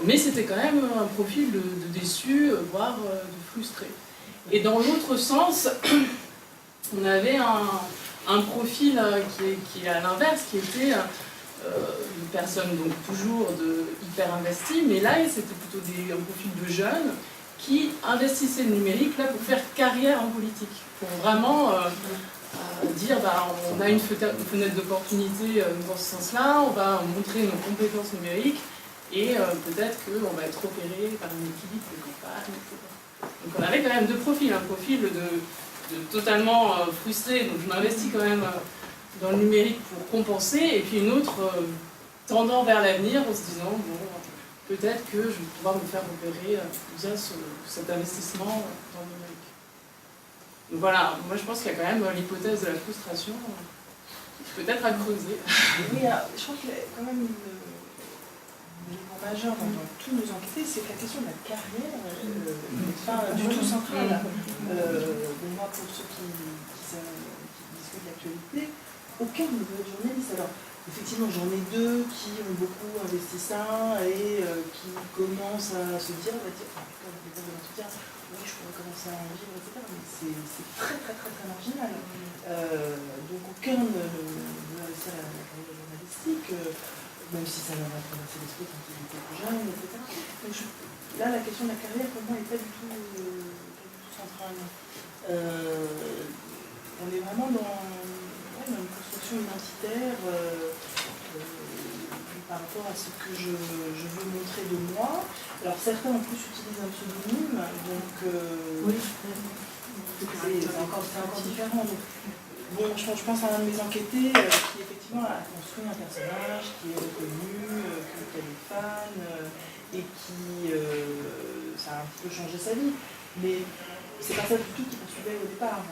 Mais c'était quand même un profil de déçu, voire de frustré. Et dans l'autre sens, on avait un profil qui est à l'inverse, qui était une personne donc toujours hyper investie, mais là c'était plutôt un profil de jeunes qui investissaient le numérique là pour faire carrière en politique, pour vraiment dire on a une fenêtre d'opportunité dans ce sens-là, on va montrer nos compétences numériques et peut-être qu'on va être opéré par une équipe de campagne, etc. Donc on avait quand même 2 profils, un profil de totalement frustré, donc je m'investis quand même dans le numérique pour compenser, et puis une autre tendant vers l'avenir en se disant bon, peut-être que je vais pouvoir me faire opérer via cet investissement dans le numérique. Donc voilà, moi je pense qu'il y a quand même l'hypothèse de la frustration, peut-être à creuser. Oui, je crois qu'il y a quand même un élément majeur dans tous nos enquêtés, c'est que la question de la carrière n'est pas du tout centrale. Moi, pour ceux qui discutent de l'actualité, aucun ne veut être journaliste. Alors, effectivement, j'en ai 2 qui ont beaucoup investi ça et qui commencent à se dire, enfin, en tout cas, des de l'entretien, oui, je pourrais commencer à en vivre, etc. Mais c'est très, très, très, très marginal. Donc, aucun ne veut investir la carrière journalistique, même si ça leur a traversé l'esprit quand ils étaient plus jeunes, etc. Donc, là, la question de la carrière, pour moi, n'est pas du tout centrale. On est vraiment dans une construction identitaire par rapport à ce que je veux montrer de moi. Alors certains en plus utilisent un pseudonyme, donc c'est encore différent. Donc, bon, je pense à un de mes enquêtés qui effectivement a construit un personnage qui est reconnu, qui a des fans, et qui ça a un petit peu changé sa vie. Mais c'est pas ça du tout qu'il poursuivait au départ.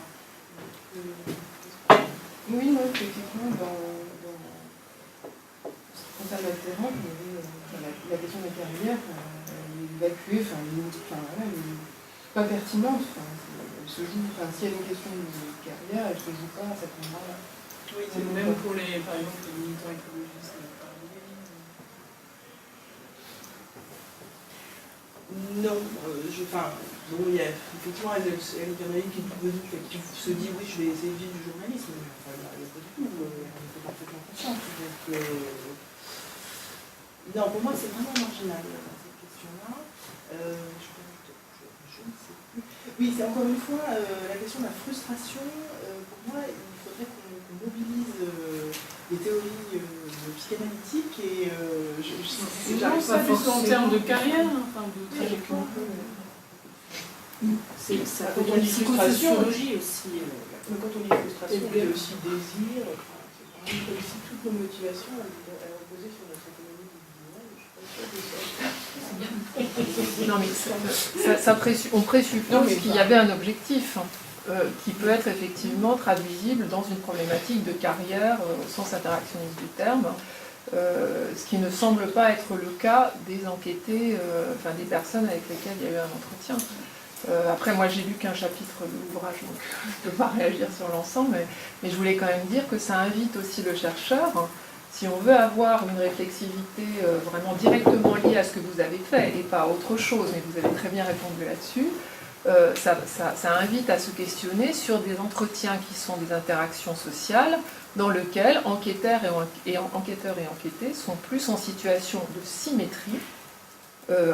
Oui, non, effectivement, dans certains adhérents, il y avait la question de la carrière, elle est évacuée, pas pertinente. Elle se joue, s'il y a une question de carrière, elle ne se joue pas à cet endroit-là. Oui, c'est même pour les, par exemple, les militants écologistes. Non, bon, il y a effectivement elle y en a une qui se dit oui, je vais essayer de vivre du journalisme, mais enfin, il n'y a pas du tout, elle en fait parfaitement consciente. Donc, non, pour moi, c'est vraiment marginal, cette question-là. Je ne sais plus. Oui, c'est encore une fois la question de la frustration. Pour moi, il faudrait qu'on mobilise les théories psychanalytiques et J'arrive pas forcément en termes de carrière, enfin de trajectoire. Ça quand on dit frustration aussi. Mais quand on dit frustration, il y a aussi désir. C'est quand même comme si toutes nos motivations elles reposaient sur notre économie individuelle. Je suis pas sûre de ça. On présuppose qu'il y avait un objectif qui peut être effectivement traduisible dans une problématique de carrière au sens interactionniste du terme, ce qui ne semble pas être le cas des enquêtés, des personnes avec lesquelles il y a eu un entretien. Après, moi, j'ai lu qu'un chapitre de l'ouvrage, donc je ne peux pas réagir sur l'ensemble, mais je voulais quand même dire que ça invite aussi le chercheur, si on veut avoir une réflexivité vraiment directement liée à ce que vous avez fait et pas à autre chose, mais vous avez très bien répondu là-dessus, ça invite à se questionner sur des entretiens qui sont des interactions sociales dans lesquelles enquêteurs et enquêtés sont plus en situation de symétrie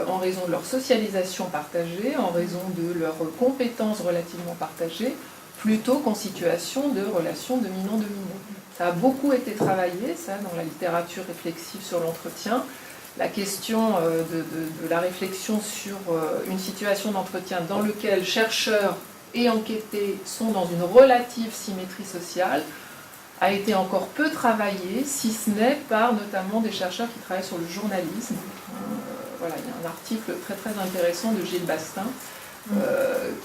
en raison de leur socialisation partagée, en raison de leurs compétences relativement partagées, plutôt qu'en situation de relation dominant-dominé. Ça a beaucoup été travaillé, ça, dans la littérature réflexive sur l'entretien. La question de la réflexion sur une situation d'entretien dans laquelle chercheurs et enquêtés sont dans une relative symétrie sociale a été encore peu travaillée, si ce n'est par notamment des chercheurs qui travaillent sur le journalisme. Voilà, il y a un article très très intéressant de Gilles Bastin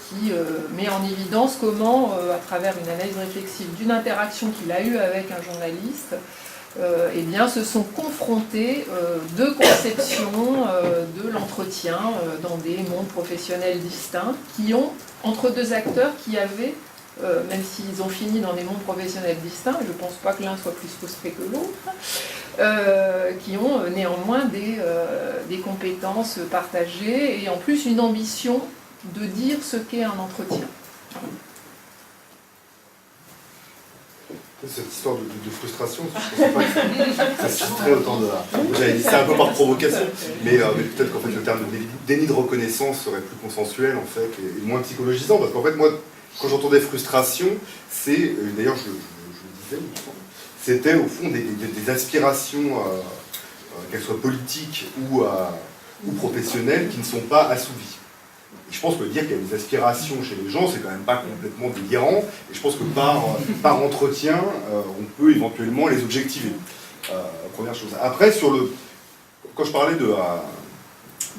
qui met en évidence comment, à travers une analyse réflexive d'une interaction qu'il a eue avec un journaliste, eh bien, se sont confrontés deux conceptions de l'entretien dans des mondes professionnels distincts qui ont, entre deux acteurs qui avaient, même s'ils ont fini dans des mondes professionnels distincts, je ne pense pas que l'un soit plus frustré que l'autre, qui ont néanmoins des compétences partagées et en plus une ambition de dire ce qu'est un entretien. Cette histoire de frustration, je ne pense pas que ça susciterait autant de... J'avais dit ça un peu par provocation, mais peut-être qu'en fait le terme de déni de reconnaissance serait plus consensuel en fait, et moins psychologisant, parce qu'en fait moi, quand j'entendais frustration, c'est, d'ailleurs je le disais, c'était au fond des aspirations, qu'elles soient politiques ou professionnelles, qui ne sont pas assouvies. Et je pense que dire qu'il y a des aspirations chez les gens, c'est quand même pas complètement délirant, et je pense que par entretien, on peut éventuellement les objectiver. Première chose. Après, quand je parlais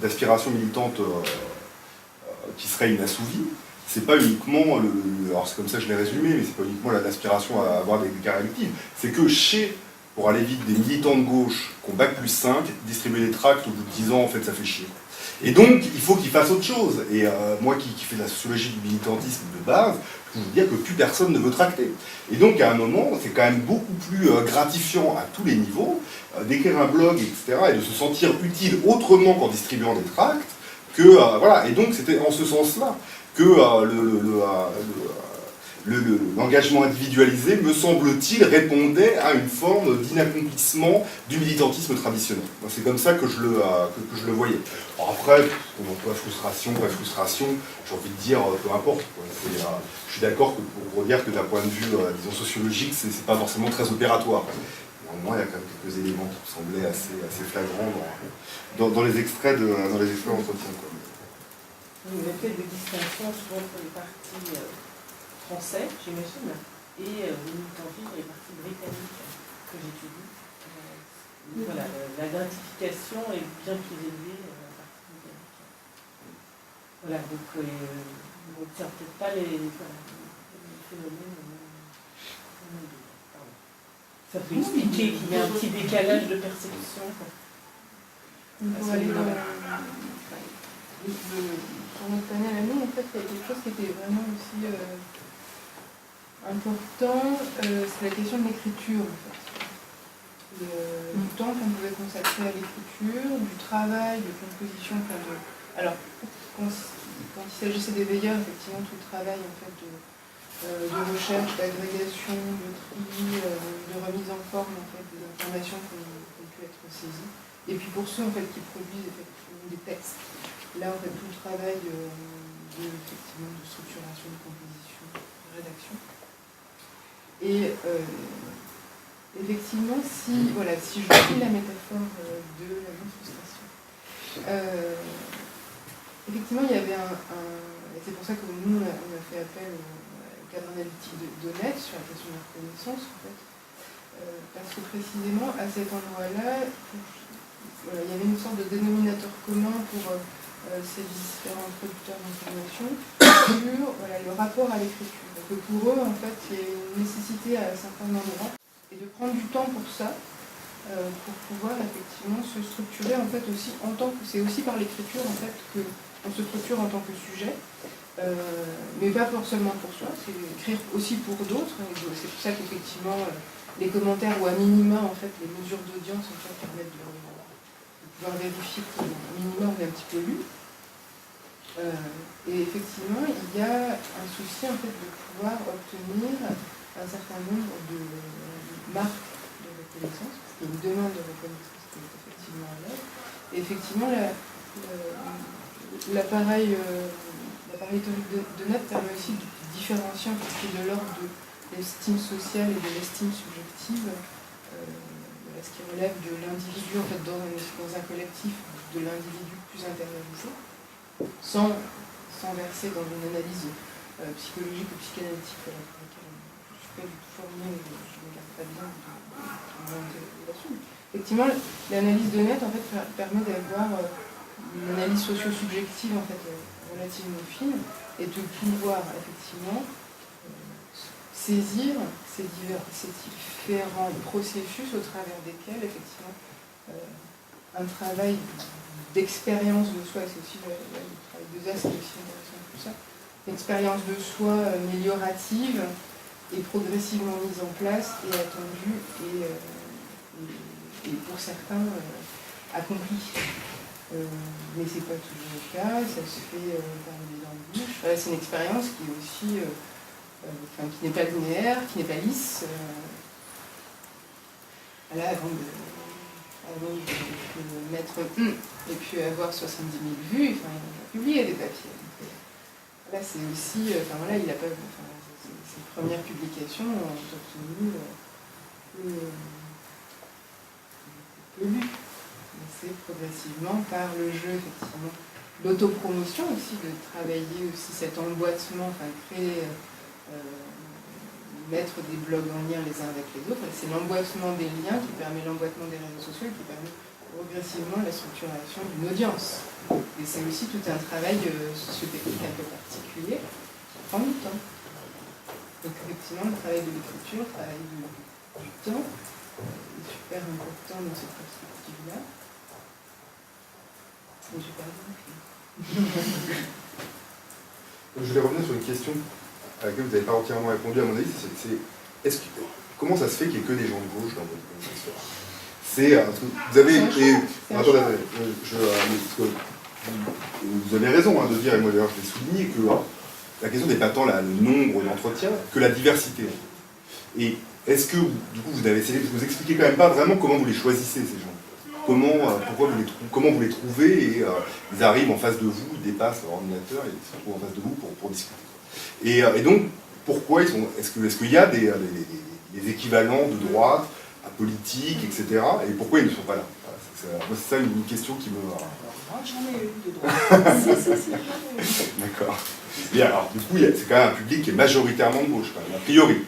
d'aspiration militante qui serait inassouvies, c'est pas uniquement alors c'est comme ça que je l'ai résumé, mais c'est pas uniquement l'aspiration à avoir des carrières actives. C'est que pour aller vite, des militants de gauche qui ont bac+5, distribuer des tracts au bout de 10 ans, en fait, ça fait chier. Et donc, il faut qu'ils fassent autre chose. Et moi qui fais de la sociologie du militantisme de base, je peux vous dire que plus personne ne veut tracter. Et donc, à un moment, c'est quand même beaucoup plus gratifiant à tous les niveaux d'écrire un blog, etc., et de se sentir utile autrement qu'en distribuant des tracts, que, voilà. Et donc, c'était en ce sens-là que l'engagement individualisé, me semble-t-il, répondait à une forme d'inaccomplissement du militantisme traditionnel. C'est comme ça que je le voyais. Alors après, on emploie frustration, pas frustration, j'ai envie de dire, peu importe. Je suis d'accord pour dire que d'un point de vue, disons, sociologique, c'est pas forcément très opératoire. Néanmoins, il y a quand même quelques éléments qui me semblaient assez flagrants dans les extraits d'entretien. Vous avez fait des distinctions souvent entre les partis français, j'imagine, et les militantisme et les partis britanniques que j'étudie. Voilà, la gratification est bien plus élevée dans la partie britannique. Voilà, donc c'est peut-être pas les phénomènes. Ça peut expliquer qu'il y a un petit décalage de perception. Pour notre panel à nous, en fait, il y a quelque chose qui était vraiment aussi important, c'est la question de l'écriture en fait. Du temps qu'on pouvait consacrer à l'écriture, du travail, de composition, alors quand il s'agissait des veilleurs, effectivement tout le travail en fait de recherche, d'agrégation, de tri, de remise en forme en fait des informations qui ont pu être saisies. Et puis pour ceux en fait qui produisent effectivement des textes, là en fait tout le travail effectivement de structuration, de composition, de rédaction. Et effectivement, si je suis la métaphore de la non-frustration, effectivement, il y avait et c'est pour ça que nous, on a fait appel au cadre analytique d'Honnête sur la question de la reconnaissance, en fait, parce que précisément, à cet endroit-là, il y avait une sorte de dénominateur commun pour ces différents producteurs d'information sur le rapport à l'écriture. Et que pour eux, en fait, il y a une nécessité à certains endroits et de prendre du temps pour ça, pour pouvoir effectivement se structurer en fait aussi en tant que c'est aussi par l'écriture en fait qu'on se structure en tant que sujet, mais pas seulement pour soi, c'est écrire aussi pour d'autres. C'est pour ça qu'effectivement les commentaires ou à minima en fait les mesures d'audience en fait permettent de pouvoir vérifier qu'au minima on est un petit peu lu. Et effectivement il y a un souci en fait de pouvoir obtenir un certain nombre de marques de reconnaissance, parce qu'il y a une demande de reconnaissance qui est effectivement à l'œuvre. Et effectivement, l'appareil théorique de notes permet aussi de différencier un peu plus de l'ordre de l'estime sociale et de l'estime subjective, ce qui relève de l'individu, en fait, dans un collectif, de l'individu plus intériorisé, sans verser dans une analyse psychologique ou psychanalytique pour laquelle je ne suis pas du tout formée, je ne me garde pas bien là-dessus. Effectivement, l'analyse de net en fait, permet d'avoir une analyse socio-subjective en fait, relativement fine et de pouvoir effectivement saisir ces différents processus au travers desquels effectivement un travail d'expérience de soi, c'est aussi le travail de Zas qui est aussi intéressant pour ça, l'expérience de soi améliorative est progressivement mise en place et attendue et pour certains accomplie. Mais c'est pas toujours le cas, ça se fait par des embûches. C'est une expérience qui est aussi qui n'est pas linéaire, qui n'est pas lisse. Avant de mettre et puis avoir 70 000 vues, il a publié des papiers. Là, c'est aussi, il a pas, ses premières publications ont obtenu peu lu. C'est progressivement par le jeu, effectivement, l'autopromotion aussi, de travailler aussi cet emboîtement, créer, mettre des blogs en lien les uns avec les autres. Et c'est l'emboîtement des liens qui permet l'emboîtement des réseaux sociaux et qui permet progressivement la structuration d'une audience. Et c'est aussi tout un travail socio-technique un peu particulier qui prend du temps. Donc effectivement, le travail de l'écriture, le travail du temps est super important dans cette perspective-là. Et je pas Je voulais revenir sur une question à laquelle vous n'avez pas entièrement répondu à mon avis. Comment ça se fait qu'il n'y ait que des gens de gauche dans votre organisation? Vous avez vous avez raison de dire, et moi d'ailleurs je l'ai souligné, que la question n'est pas tant le nombre d'entretiens que la diversité. Et est-ce que, du coup, vous expliquez quand même pas vraiment comment vous les choisissez, ces gens? Comment vous les trouvez et ils arrivent en face de vous, ils dépassent leur ordinateur et ils se retrouvent en face de vous pour discuter. Et donc, pourquoi est-ce qu'il y a des équivalents de droite, apolitiques, etc. Et pourquoi ils ne sont pas là? Moi, c'est ça une question qui me... J'en ai une de droite. D'accord. Et alors, du coup, c'est quand même un public qui est majoritairement de gauche, quand même, a priori.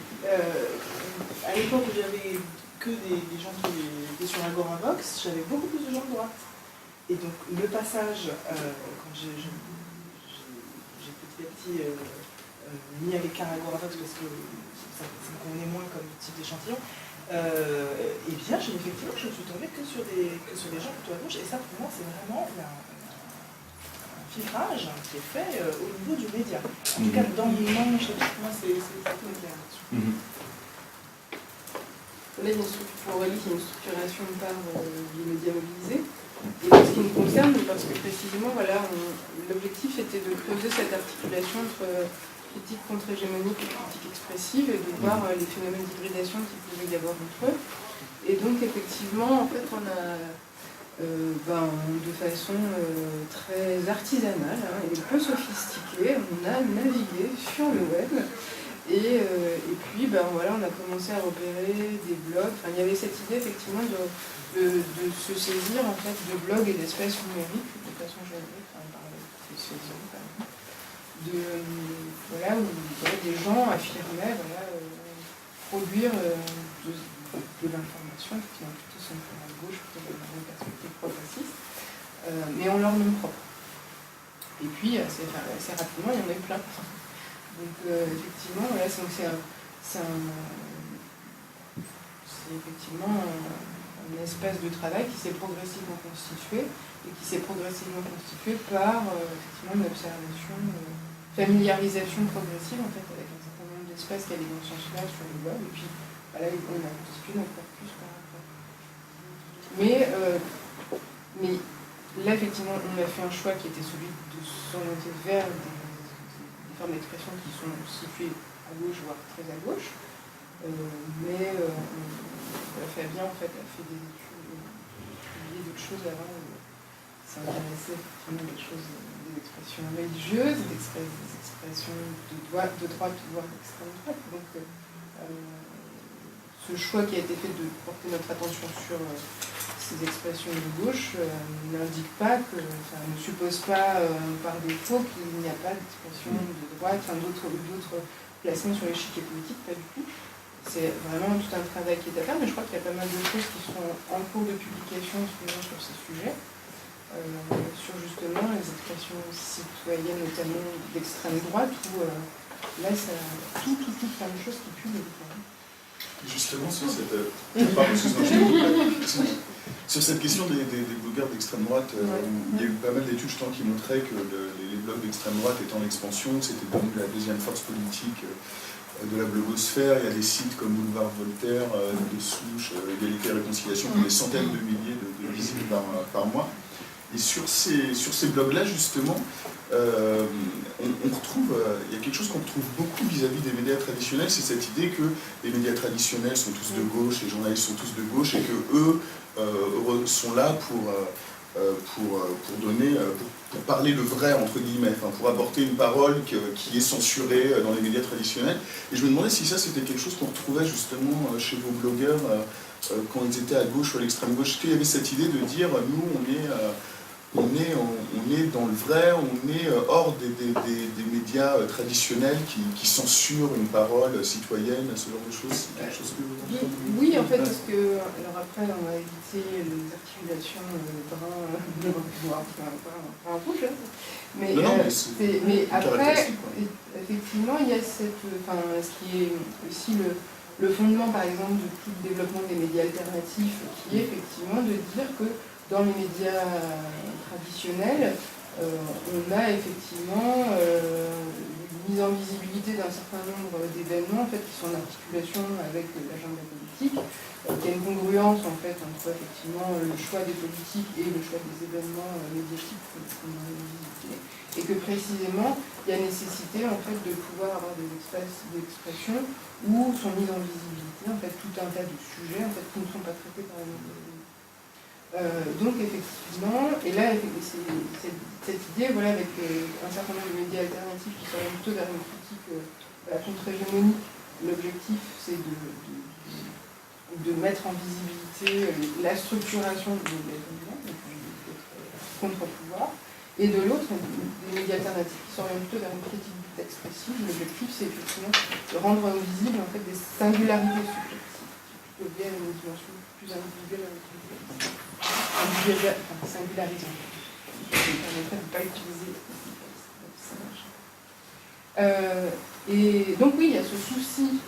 À l'époque où j'avais que des gens qui étaient sur Agoravox, j'avais beaucoup plus de gens de droite. Et donc, le passage, quand j'ai petit à petit mis à l'écart Agoravox parce que ça me convenait moins comme type d'échantillon, et bien, effectivement, je ne suis tombée que sur des gens plutôt à gauche, et ça, pour moi, c'est vraiment un filtrage qui est fait au niveau du média. En tout cas, dans mon chapitre, moi, c'est très clair là-dessus. Là, pour Aurélie, il y a une structuration par les médias mobilisés. Et en ce qui nous concerne, parce que précisément, voilà, l'objectif était de creuser cette articulation entre critique contre-hégémonique et critique expressive et de voir les phénomènes d'hybridation qu'il pouvait y avoir entre eux. Et donc, effectivement, en fait, on a, de façon très artisanale et peu sophistiquée, on a navigué sur le web. Et puis, voilà, on a commencé à repérer des blogs. Enfin, il y avait cette idée, effectivement, de se saisir, en fait, de blogs et d'espaces numériques, de façon générique, par les saisons, par exemple. Où des gens affirmaient produire de l'information, qui est plutôt centrée à gauche, plutôt dans une perspective progressiste, mais en leur nom propre. Et puis, assez rapidement, il y en a eu plein. Donc effectivement, voilà, c'est effectivement un espace de travail qui s'est progressivement constitué et qui s'est progressivement constitué par effectivement une observation, familiarisation progressive en fait avec un certain nombre d'espaces qui allaient dans ce sens-là sur le web et puis voilà, on a constitué notre corpus par rapport. Mais là effectivement on a fait un choix qui était celui de s'orienter vers des formes d'expression qui sont situées à gauche, voire très à gauche. Mais Fabien, en fait, a fait des études, publié d'autres choses avant, s'intéresser effectivement des choses, des expressions religieuses, des expressions de droite, voire d'extrême droite. Donc, ce choix qui a été fait de porter notre attention sur ces expressions de gauche n'indique pas que, ne suppose pas par défaut qu'il n'y a pas d'expression de droite, d'autres placements sur l'échiquier politique, pas du tout. C'est vraiment tout un travail qui est à faire, mais je crois qu'il y a pas mal de choses qui sont en cours de publication sur ces sujets, sur justement les expressions citoyennes, notamment d'extrême droite, où là, ça tout plein de choses qui puent. Justement, sur cette question des blogueurs d'extrême droite, il y a eu pas mal d'études qui montraient que les blogs d'extrême droite étant en expansion, c'était devenu la deuxième force politique de la blogosphère. Il y a des sites comme Boulevard Voltaire, de Souche, Égalité et Réconciliation, qui ont des centaines de milliers de visites par mois. Et sur ces blogs-là, justement, on retrouve, il y a quelque chose qu'on retrouve beaucoup vis-à-vis des médias traditionnels, c'est cette idée que les médias traditionnels sont tous de gauche, les journalistes sont tous de gauche, et que eux sont là pour parler le vrai, entre guillemets, pour apporter une parole qui est censurée dans les médias traditionnels. Et je me demandais si ça, c'était quelque chose qu'on retrouvait justement chez vos blogueurs quand ils étaient à gauche ou à l'extrême gauche. Est-ce qu'il y avait cette idée de dire, nous, on est dans le vrai, on est hors des médias traditionnels qui censurent une parole citoyenne, ce genre de choses? C'est quelque chose que vous entendez? Oui, en fait, parce que, alors après, on va éviter les articulations brun rouge, mais après, effectivement, il y a ce qui est aussi le fondement, par exemple, de tout le développement des médias alternatifs, qui est effectivement de dire que dans les médias traditionnels, on a effectivement une mise en visibilité d'un certain nombre d'événements en fait, qui sont en articulation avec l'agenda politique, qui a une congruence en fait, entre effectivement, le choix des politiques et le choix des événements médiatiques qu'on a en visibilité. Et que précisément, il y a nécessité en fait, de pouvoir avoir des espaces d'expression où sont mis en visibilité en fait, tout un tas de sujets en fait, qui ne sont pas traités par les médias. Donc effectivement, et là c'est cette idée voilà, avec un certain nombre de médias alternatifs qui s'orientent plutôt vers une critique contre-hégémonique, l'objectif c'est de mettre en visibilité la structuration de l'agenda, contre-pouvoir, et de l'autre, des médias alternatifs qui s'orientent plutôt vers une critique expressive, l'objectif c'est effectivement de rendre visibles en fait, des singularités subjectives, qui plutôt vers une dimension plus individuelle avec singularisant. Ça permettrait de ne pas utiliser et donc oui, il y a ce souci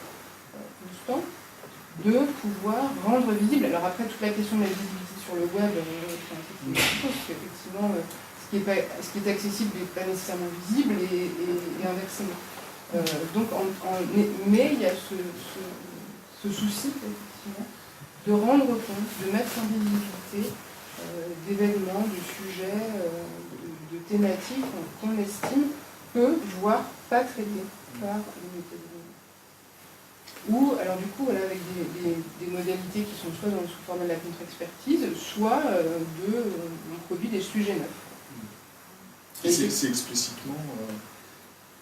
constant de pouvoir rendre visible. Alors après, toute la question de la visibilité sur le web, c'est une chose, parce qu'effectivement, ce qui est accessible n'est pas nécessairement visible et inversement. Mais il y a ce souci, effectivement, de rendre compte, de mettre en visibilité d'événements, de sujets, de thématiques qu'on estime peu, voire pas traités par les méthodes. Ou, alors du coup, voilà, avec des modalités qui sont soit sous forme de la contre-expertise, soit on produit des sujets neufs. Et c'est explicitement...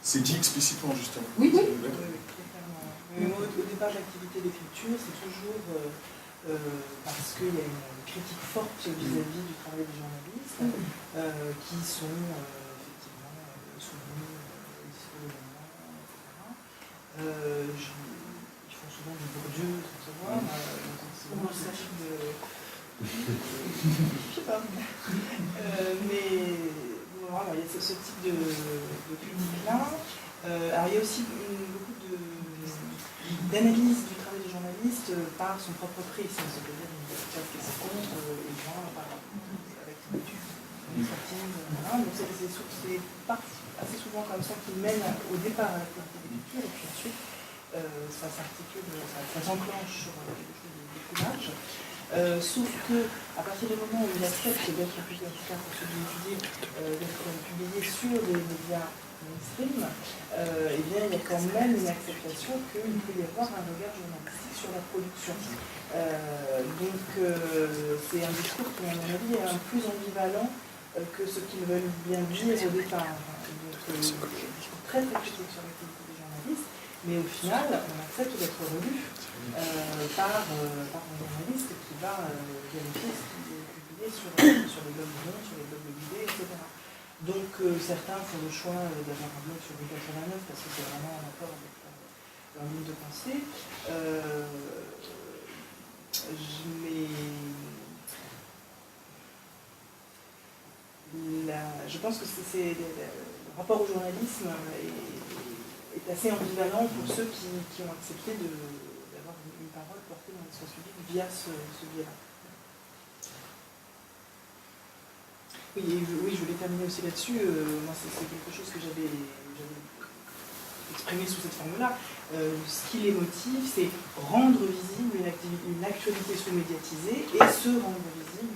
c'est dit explicitement, justement. Oui, oui. Mais moi, au départ de l'activité d'écriture, c'est toujours parce qu'il y a une critique forte vis-à-vis du travail des journalistes qui sont effectivement soumis au discours de l'ennemi, etc. Ils font souvent du Bourdieu sans savoir. Comment ça Je sais pas. Mais voilà, il y a ce type de critique-là. Alors il y a aussi beaucoup d'analyse du travail du journaliste par son propre prisme, c'est-à-dire une classe qui se compte et genre avec une étude, une expertise, voilà. Donc c'est assez souvent comme ça qui mène au départ à l'activité d'écriture et puis ensuite ça s'articule, ça s'enclenche sur quelque chose de plus large. Sauf que à partir du moment où il accepte d'être publié, en tout cas pour ceux qui étudient, d'être publié sur des médias mainstream, eh bien il y a quand même une acceptation qu'il peut y avoir un regard journalistique sur la production. Donc c'est un discours qui, à mon avis, est un plus ambivalent que ce qu'ils veulent bien dire au départ. Donc un discours très très critique sur l'activité des journalistes, mais au final, on accepte d'être relu par un journaliste qui va vérifier ce qui est publié sur les blogs du Monde, sur les blogs de l'idée, etc. Donc certains font le choix d'avoir un blog sur B89 parce que c'est vraiment en accord avec leur ligne de pensée. Je pense que le rapport au journalisme est assez ambivalent pour ceux qui ont accepté d'avoir une parole portée dans l'espace public via ce biais-là. Oui, je voulais terminer aussi là-dessus. Moi, c'est quelque chose que j'avais exprimé sous cette forme-là. Ce qui les motive, c'est rendre visible une actualité sous-médiatisée et se rendre visible